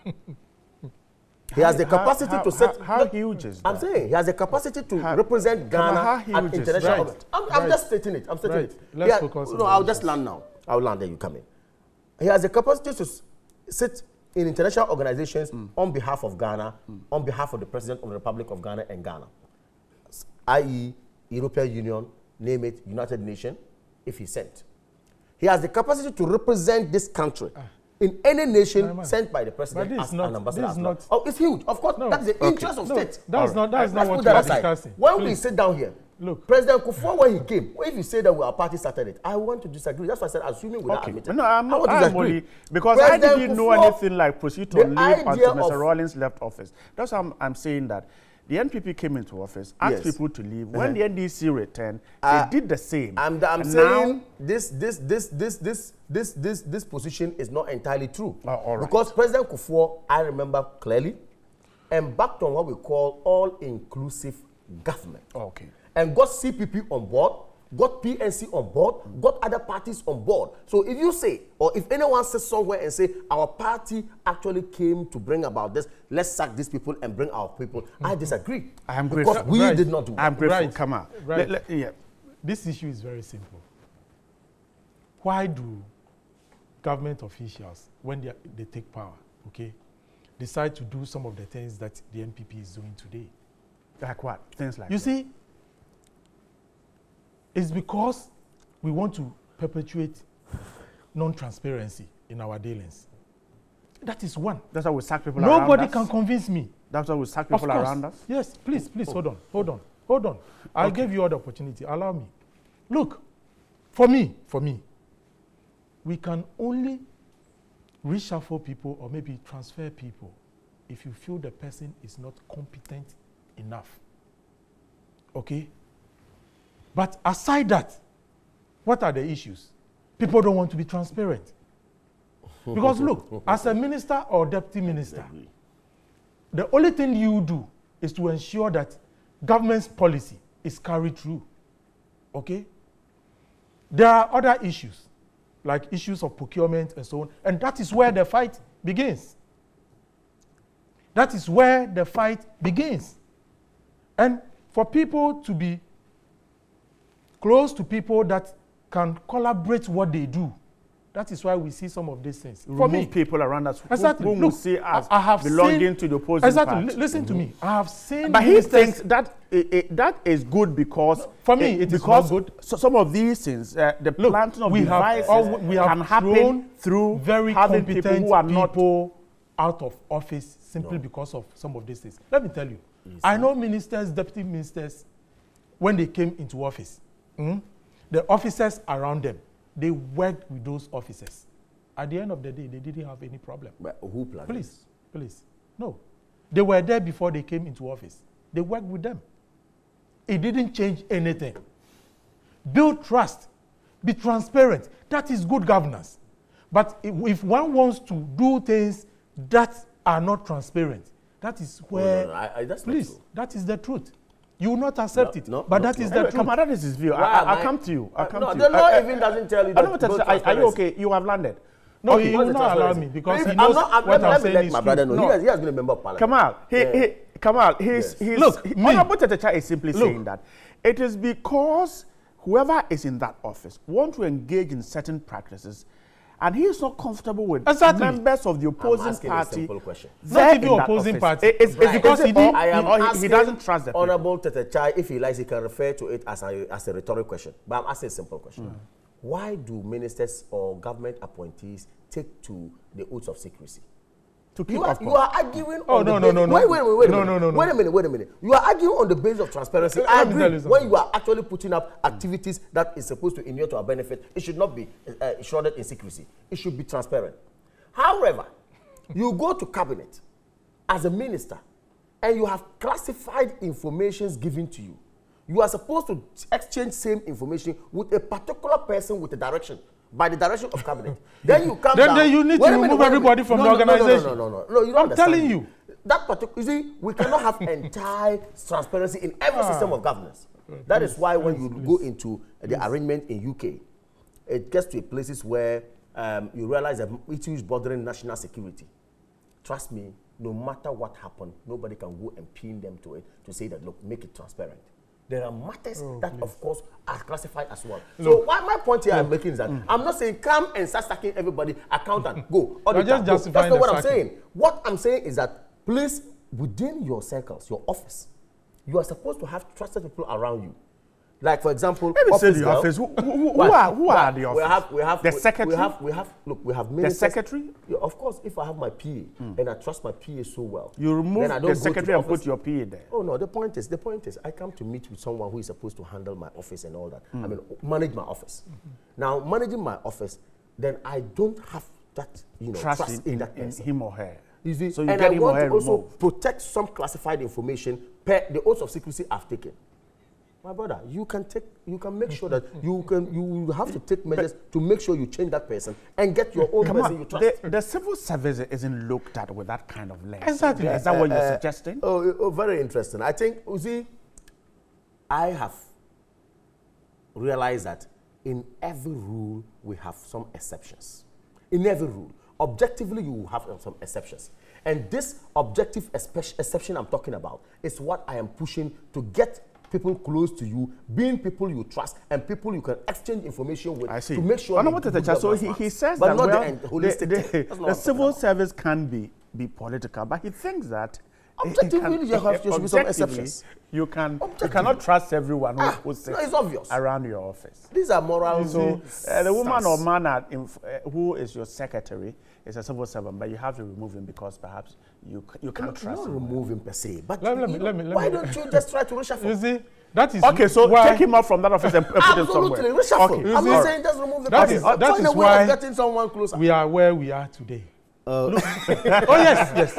He has the capacity to set. How huge is that? I'm saying he has the capacity to represent Ghana at international. I'm just stating it. I'm stating it. Let's focus on I'll just land now. I'll land, then you come in. He has the capacity to sit in international organizations on behalf of Ghana, on behalf of the President of the Republic of Ghana and Ghana, i.e. European Union, name it, United Nations, if he's sent. He has the capacity to represent this country in any nation sent by the President as an ambassador. Oh, it's huge. Of course, that's the interest of state. That's not what we're discussing. When we sit down here, look, President Kufuor, when he came, if you say that our party started it, I want to disagree. That's why I said, assuming without admitting. No, I'm not. Because I didn't know anything like proceed to leave until Mr. Rawlings left office. That's why I'm saying that. The NPP came into office, asked people to leave. When the NDC returned, they did the same. I'm saying this position is not entirely true. Because President Kufuor, I remember clearly, embarked on what we call all-inclusive government. Okay. And got CPP on board, got PNC on board, got other parties on board. So if you say, or if anyone says somewhere and say, our party actually came to bring about this, let's sack these people and bring our people, I disagree. I am grateful. Because we did not do that. I'm grateful. Come on. This issue is very simple. Why do government officials, when they take power, decide to do some of the things that the NPP is doing today? Like what? Things like You see, it's because we want to perpetuate non-transparency in our dealings. That is one. That's why we sack people around us. Nobody can convince me. That's why we sack people around us. Yes, please, hold on. I'll give you all the opportunity. Allow me. Look, for me, we can only reshuffle people or maybe transfer people if you feel the person is not competent enough. Okay? But aside that, what are the issues? People don't want to be transparent. Because look, as a minister or deputy minister, the only thing you do is to ensure that government's policy is carried through. Okay? There are other issues, like issues of procurement and so on, and that is where the fight begins. That is where the fight begins. And for people to be close to people that can collaborate what they do, that is why we see some of these things. For me, people around us exactly. who Look, see us I have belonging to the opposing exactly. party. Listen to me. I have seen. But he thinks that that is good because for me it is not good. So some of these things, the planting of devices can happen through very having competent people who are not out of office simply because of some of these things. Let me tell you, I know ministers, deputy ministers, when they came into office, the officers around them, they worked with those officers. At the end of the day, they didn't have any problem. But who planned? Please. No. They were there before they came into office. They worked with them. It didn't change anything. Build trust. Be transparent. That is good governance. But if one wants to do things that are not transparent, that is where, that's please, not true. That is the truth. You will not accept it, but that is the truth. Come on, that is his view. I'll come to you. The law even doesn't tell you that. Are you okay? You have landed. No, okay. he will not allow me because he knows what I'm saying is my brother true. No. He has been a member of parliament. Kamal, look, Honorable Tetecha is simply saying that it is because whoever is in that office want to engage in certain practices, and he is not comfortable with members of the opposing party. A simple question. Not even opposing party. It's because he doesn't trust the people. Honorable Tetecha, if he likes, he can refer to it as a rhetoric question. But I'm asking a simple question. Why do ministers or government appointees take to the oaths of secrecy? You are arguing on the basis. Wait a minute. You are arguing on the basis of transparency. I agree. When you are actually putting up activities that is supposed to inure to our benefit, it should not be shrouded in secrecy. It should be transparent. However, you go to cabinet as a minister and you have classified information given to you. You are supposed to exchange same information with a particular person with a direction. By the direction of cabinet. Then you come down. Then you need to remove everybody from the organization. No, you don't I'm telling you. That particular, you see, we cannot have entire transparency in every system of governance. That is why when you go into the arrangement in UK, it gets to places where you realize that issues bordering national security. Trust me, no matter what happened, nobody can go and pin them to it to say that, look, make it transparent. There are matters that, of course, are classified as well. So my point here I'm making is that I'm not saying come and start stacking everybody, accountant, go. That's not what I'm saying. What I'm saying is that, please, within your circles, your office, you are supposed to have trusted people around you. Like, for example, office. Who are the office? We have the secretary. We have ministers. The secretary. Yeah, of course, if I have my PA and I trust my PA so well, you remove the secretary and put your PA there. Oh no, the point is, I come to meet with someone who is supposed to handle my office and all that. I mean, manage my office. Now, managing my office, then I don't have that, trust in that person. Him or her. You see? So you and get I him or want her to also removed. protect some classified information per the oaths of secrecy I've taken. My brother, you can make sure that you have to take measures to make sure you change that person and get your own person you trust. The civil service isn't looked at with that kind of lens. Exactly. Is that what you're suggesting? Oh, very interesting. I think, you see, I have realized that in every rule we have some exceptions. In every rule, objectively you will have some exceptions. And this objective exception I'm talking about is what I am pushing to get people close to you, being people you trust, and people you can exchange information with to make sure. So he says that the civil service can be political, but he thinks that Objectively, there should be some exceptions. You cannot trust everyone who sits no, it's obvious. around your office. These are moral. So the woman or man who is your secretary is a civil servant, but you have to remove him because perhaps you can't trust him. Not remove him per se, but why don't you just try to reshuffle? You see, that is okay. So take him out from that office and put him somewhere. Absolutely, reshuffle. Okay. I'm not saying just remove the person. That is why getting someone closer. we are where we are today. Oh yes.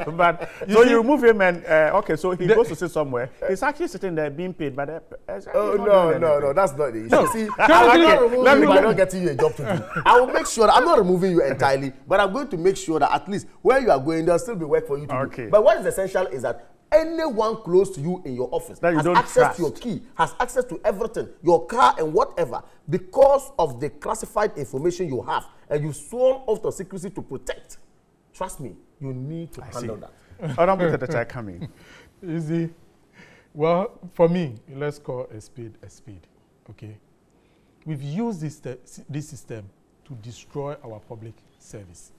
But you remove him and okay, so he goes to sit somewhere. He's actually sitting there being paid by the. No, that's not the issue. No. See, I'm not removing you by not getting you a job to do. I will make sure that I'm not removing you entirely, but I'm going to make sure that at least where you are going, there'll still be work for you to do. But what is essential is that anyone close to you in your office has access to your key, has access to everything, your car and whatever, because of the classified information you have, and you've sworn oath of secrecy to protect. Trust me, you need to handle that. I don't put the check coming. You see, well, for me, let's call a spade, okay? We've used this system to destroy our public service.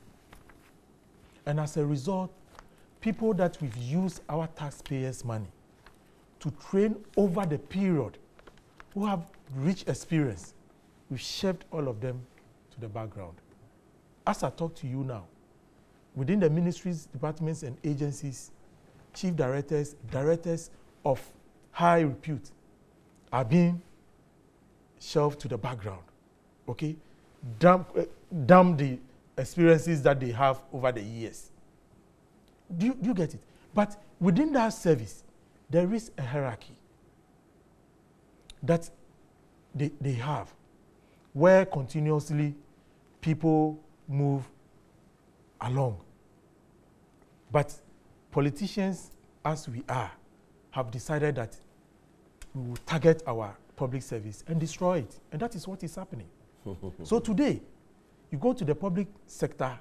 And as a result, people that we've used our taxpayers' money to train over the period who have rich experience, we've shoved all of them to the background. As I talk to you now, within the ministries, departments, and agencies, chief directors, directors of high repute are being shelved to the background, okay? Dump the experiences that they have over the years. Do you get it? But within that service, there is a hierarchy that they have, where continuously people move along. But politicians, as we are, have decided that we will target our public service and destroy it. And that is what is happening. So today, you go to the public sector,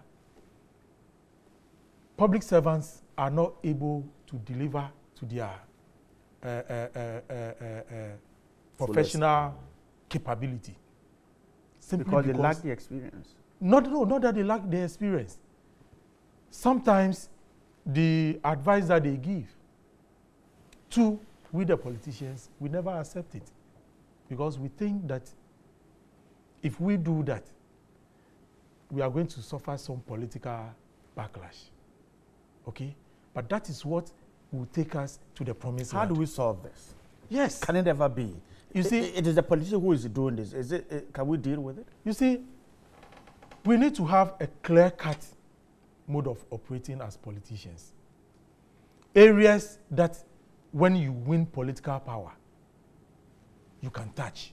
public servants are not able to deliver to their professional capability. Simply because they lack the experience. Not that they lack the experience. Sometimes the advice that they give to we the politicians, we never accept it. Because we think that if we do that, we are going to suffer some political backlash. Okay? But that is what will take us to the promised land. How do we solve this? Yes. Can it ever be? You see, it is the politician who is doing this. Is it? Can we deal with it? You see, we need to have a clear-cut mode of operating as politicians. Areas that when you win political power, you can touch.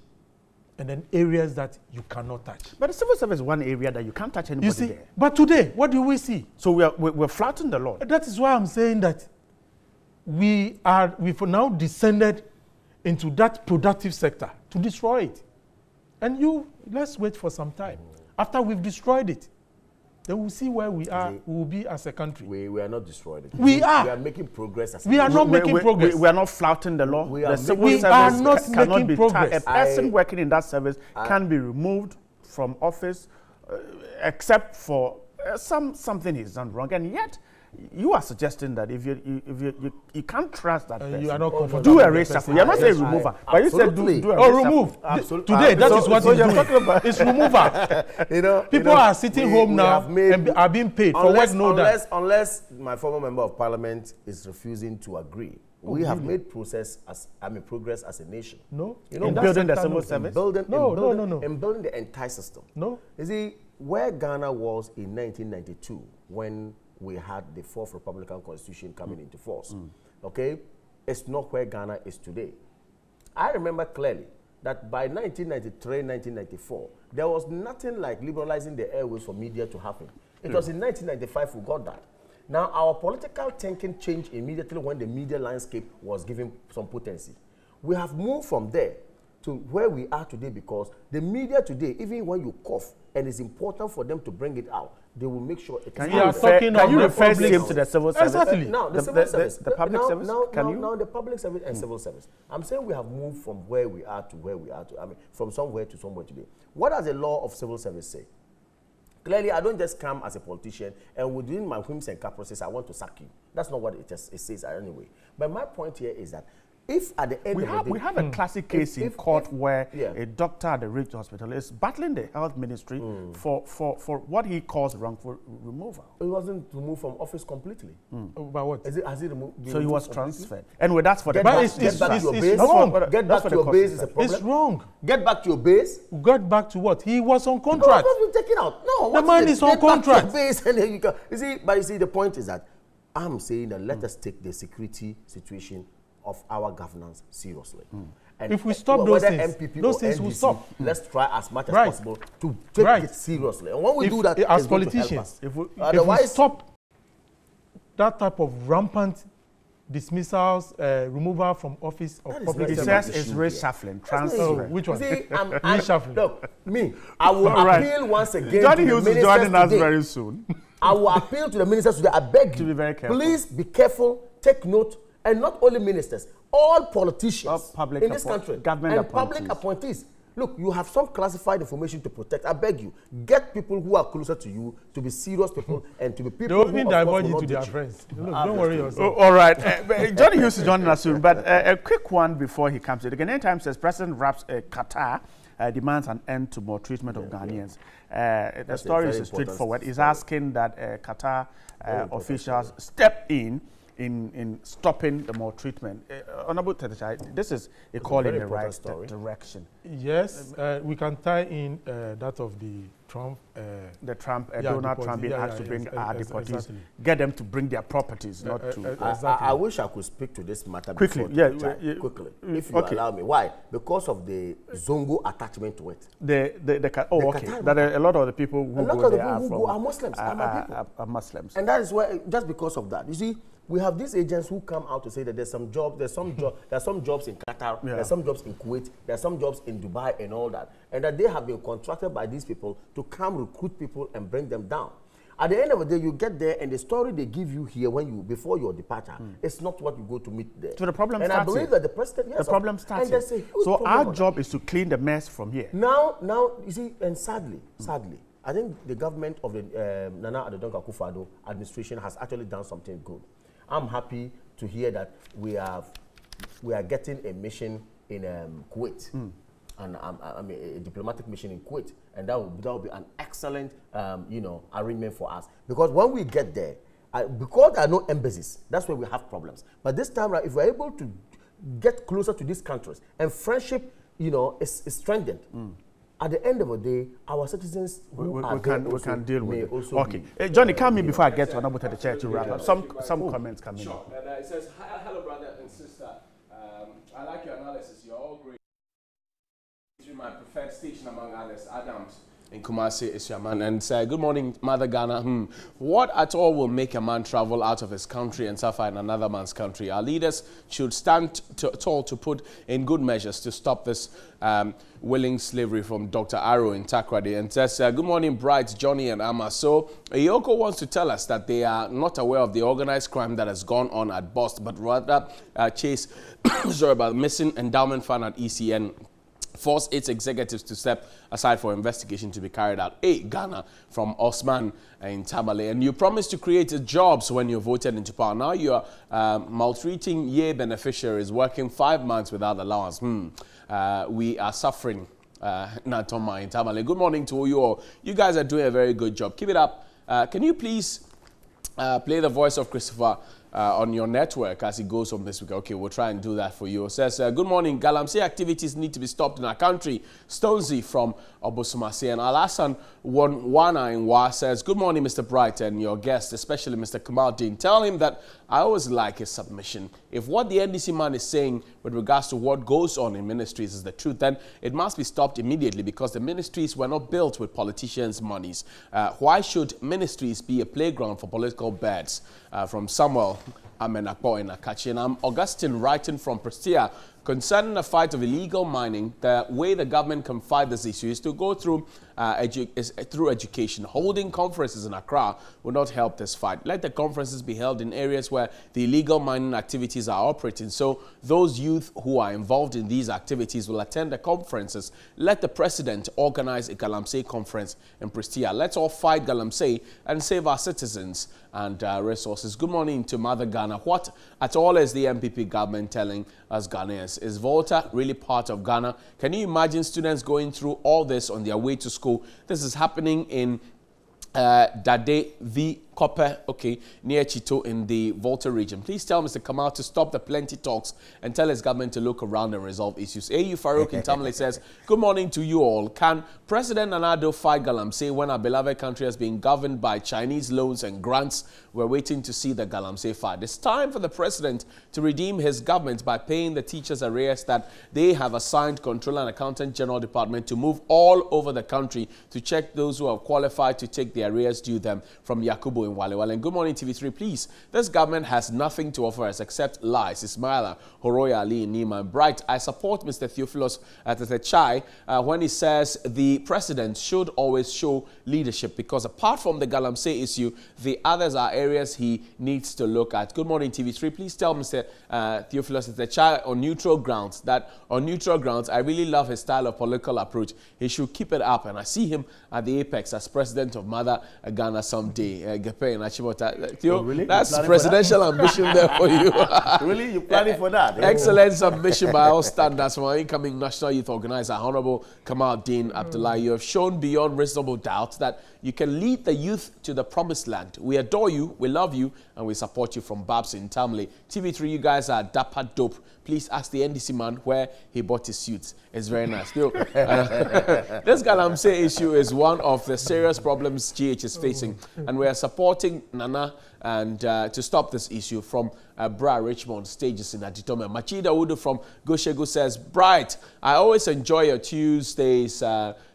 And then areas that you cannot touch. But the civil service is one area that you can't touch anybody you see, there. But today, what do we see? So we're flouting the law. That is why I'm saying that we've now descended into that productive sector to destroy it. And let's wait for some time. After we've destroyed it, then we'll see where we will be as a country. We are not destroyed. We are. We are making progress as a country. We are not making progress. We are not flouting the law. The civil service cannot be progress. A person working in that service can be removed from office except for something he's done wrong. And yet, you are suggesting that if you can't trust that person, you are not comfortable. Do a reshuffle. You're not saying remover, but you said do a reshuffle. Remove. Today, that is what you're talking about. It's removal. People are sitting home now and are being paid for what no done. Unless my former member of parliament is refusing to agree. We have made progress as a nation. No. In building the civil service? In building the entire system. No. You see, where Ghana was in 1992 when we had the fourth Republican Constitution coming into force. Okay? It's not where Ghana is today. I remember clearly that by 1993, 1994, there was nothing like liberalizing the airways for media to happen. It was in 1995 we got that. Now, our political thinking changed immediately when the media landscape was given some potency. We have moved from there to where we are today because the media today, even when you cough, and it's important for them to bring it out, they will make sure it is. Can you refer him to the civil service? Exactly. Now, the civil service. The public service? Now, the public service and civil service. I'm saying we have moved from where we are to where we are to. I mean, from somewhere to somewhere today. What does the law of civil service say? Clearly, I don't just come as a politician and within my whims and caprices, I want to sack you. That's not what it says anyway. But my point here is that if at the end of the day... We have a classic case in court where yeah. a doctor at the Ridge Hospital is battling the health ministry for what he calls wrongful removal. He wasn't removed from office completely. About what? Has he removed? So he was transferred. Anyway, that's for the... Get back to your base. Get back to your base is a problem. It's wrong. Get back to your base. Get back to what? He was on contract. No, been taken out. No, the man is on contract. Base and then you see, but you see, the point is that I'm saying that let us take the security situation of our governance seriously. And if we stop those things, MPP those or things NDC, will stop. Let's try as much as possible to take it seriously. And when we do that, as politicians, if we stop that type of rampant dismissals, removal from office of public service. He says it's reshuffling, transfer. Which one? Reshuffling. Look, I will appeal once again Johnny to the Hughes ministers is joining us today. very soon. I will appeal to the ministers today. I beg you, be very careful. Please be careful, take note, and not only ministers, all politicians in this country, government public appointees. Look, you have some classified information to protect. I beg you, get people who are closer to you to be serious people and to be people who will divulge it to their friends. Look, don't worry yourself. All right. Johnny Hughes is joining us soon, but a quick one before he comes in. The Ghanaian Times says President Raps Qatar demands an end to more treatment of Ghanaians. The story is straightforward. He's asking that Qatar officials step in stopping the maltreatment. Honorable Tedeshai, this is a call in the right direction. Yes, we can tie in that of the Trump. Donald Trump being asked to bring our deportees, exactly. Get them to bring their properties, not to... Exactly. I wish I could speak to this matter quickly. Quickly, if you allow me. Why? Because of the Zongo attachment to it. That a lot of the people who go there are Muslims. Are Muslims. And that is why, just because of that, you see, we have these agents who come out to say that there's some jobs in Qatar, there's some jobs in Kuwait, there's some jobs in Dubai and all that, and that they have been contracted by these people to come recruit people and bring them down. At the end of the day, you get there, and the story they give you here before your departure, it's not what you go to meet there. So the problem starts. And I believe that the president, the problem starts. So our job is to clean the mess from here. Now, you see, and sadly, I think the government of the Nana Addo Dankwa Akufo-Addo administration has actually done something good. I'm happy to hear that we are getting a mission in Kuwait, and a diplomatic mission in Kuwait, and that will be an excellent arrangement for us. Because when we get there, because there are no embassies, that's where we have problems. But this time around, if we're able to get closer to these countries and friendship, is strengthened. At the end of the day, our citizens we can deal with it. Okay, Johnny, come in before I get to Honorable Tedeshai to wrap up. Some comments coming. Sure. It says, hello, brother and sister. I like your analysis. You're all great. My preferred station among others, Adams in Kumasi is your man. And say, good morning, Mother Ghana. What at all will make a man travel out of his country and suffer in another man's country? Our leaders should stand tall to put in good measures to stop this willing slavery. From Dr. Arrow in Takrady. And says, good morning, Bright, Johnny and Amma. So, Yoko wants to tell us that they are not aware of the organized crime that has gone on at Boston, but rather chase about missing endowment fund at ECN. Force its executives to step aside for investigation to be carried out. Ghana from Osman in Tamale. And you promised to create jobs when you voted into power. Now you are maltreating Ye beneficiaries, working 5 months without allowance. We are suffering. Natoma in Tamale. Good morning to you all. You guys are doing a very good job. Keep it up. Can you please play the voice of Christopher on your network as it goes on this week? Okay, we'll try and do that for you. It says, good morning. Galamsey activities need to be stopped in our country. Stonesy from Obosumasi. And Alasan Wana in Wa says, good morning, Mr. Bright and your guest, especially Mr. Kamaldeen. Tell him that I always like his submission. If what the NDC man is saying with regards to what goes on in ministries is the truth, then it must be stopped immediately, because the ministries were not built with politicians' monies. Why should ministries be a playground for political birds? From Samuel Amenakpo in Akachi. And I'm Augustine writing from Prestia. Concerning the fight of illegal mining, the way the government can fight this issue is to go through through education. Holding conferences in Accra will not help this fight. Let the conferences be held in areas where the illegal mining activities are operating. So those youth who are involved in these activities will attend the conferences. Let the president organize a Galamsey conference in Prestia. Let's all fight Galamsey and save our citizens and resources. Good morning to Mother Ghana. What at all is the MPP government telling us Ghanaians? Is Volta really part of Ghana? Can you imagine students going through all this on their way to school? This is happening in Dade v. Copper, near Chito in the Volta region. Please tell Mr. Kamal to stop the plenty talks and tell his government to look around and resolve issues. A.U. Farouk in Tamale says, good morning to you all. Can President Nana Addo fight Galamsey when our beloved country has been governed by Chinese loans and grants? We're waiting to see the Galamsey fight. It's time for the president to redeem his government by paying the teachers arrears that they have assigned Controller and Accountant General Department to move all over the country to check those who have qualified to take the arrears due them from Yakubu in Wale. And good morning, TV3, please. This government has nothing to offer us except lies. Ismaila Horoya Ali Nima Bright. I support Mr. Theophilus Tetechai when he says the president should always show leadership, because apart from the Galamsey issue, the others are areas he needs to look at. Good morning, TV3. Please tell Mr. Theophilus Tetechai on neutral grounds that I really love his style of political approach. He should keep it up, and I see him at the apex as president of Mother Ghana someday. Theo, really? That's presidential ambition there for you. Really? You're planning for that? Excellent submission by all standards from our incoming National Youth Organizer, Honorable Kamal Dean Abdullah. You have shown beyond reasonable doubt that you can lead the youth to the promised land. We adore you, we love you, and we support you from Babs in Tamale. TV3, you guys are dapper dope. Please ask the NDC man where he bought his suits. It's very nice. This Galamsey issue is one of the serious problems GH is facing, and we are supporting Nana and to stop this issue from Bra Richmond stages in Aditome. Machida Udu from Goshegu says, Bright, I always enjoy your Tuesdays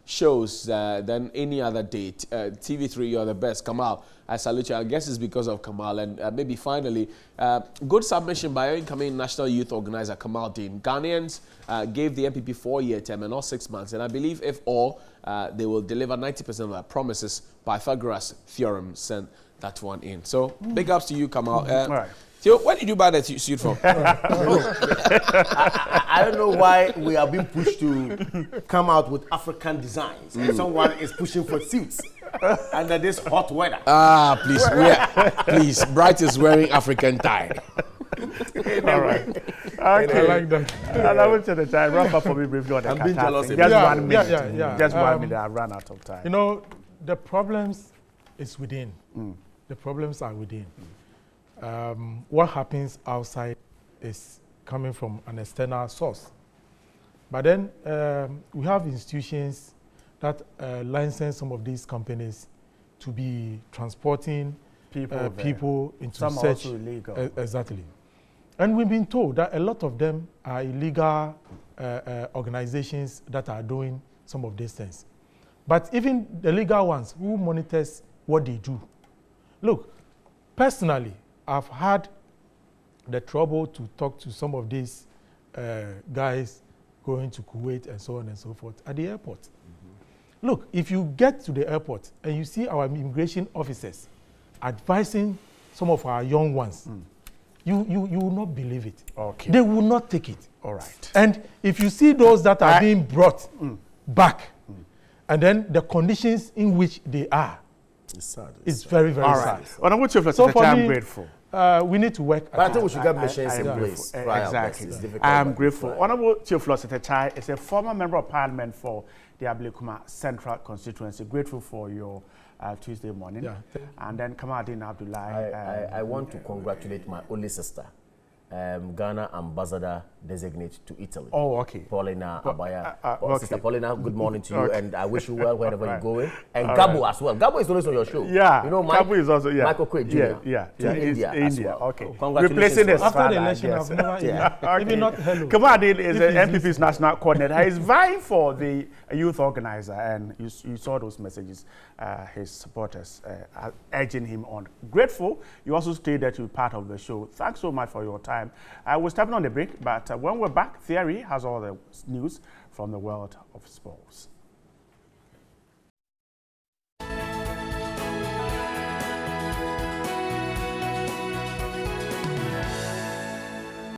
shows than any other day. TV3, you're the best. Kamal, I salute you. I guess it's because of Kamal. And maybe finally, good submission by our incoming National Youth Organizer, Kamal Dean. Ghanaians gave the MPP 4-year term and not 6 months. And I believe if all, they will deliver 90% of their promises. Pythagoras theorem sent that one in. So big ups to you, Kamal. All right. Theo, where did you buy that suit from? I don't know why we are being pushed to come out with African designs. And someone is pushing for suits under this hot weather. Please, please. Bright is wearing African tie. All right. Okay. I like that. And I will take the time. Wrap up for me briefly on the I'm being jealous. Just 1 minute. Just 1 minute. Yeah. I've run out of time. You know, the problems is within. The problems are within. What happens outside is coming from an external source. But then we have institutions that license some of these companies to be transporting people into some such. also illegal. Exactly. And we've been told that a lot of them are illegal organizations that are doing some of these things. But even the legal ones, who monitors what they do? Look, personally, I've had the trouble to talk to some of these guys going to Kuwait and so on and so forth at the airport. Look, if you get to the airport and you see our immigration officers advising some of our young ones, you will not believe it. Okay. They will not take it. All right. And if you see those that are being brought back, and then the conditions in which they are, It's sad. it's very, very All sad. right. Honorable Chief So Justice, for I'm me, grateful. We need to work. But I think we should get machines I in am place. grateful. Try our best. Exactly. It's difficult, I am but grateful. try. Honorable Chief Tetechai is a former member of parliament for the Ablekuma Central constituency. Grateful for your Tuesday morning. Yeah. And then Kamal Dean Abdullah. I want to congratulate my only sister, Ghana ambassador designate to Italy. Oh, okay. Paulina Abaya. Okay. Sister Paulina, good morning to you, Okay. and I wish you well wherever you're going. And All Gabo right. as well. Gabo is always on your show. Yeah, you know, Gabo is also, yeah. Michael Quaid Jr. Yeah. To India as well. Okay. Oh, congratulations. Replacing to his us. After father, the election, yes. I've never Yeah. even not hello. Kamadin is If the he's NPP's listening. national coordinator. He's vying for the youth organizer, and you saw those messages, his supporters urging him on. Grateful. You also stayed there to be part of the show. Thanks so much for your time. We're stepping on the break, but when we're back, Theory has all the news from the world of sports.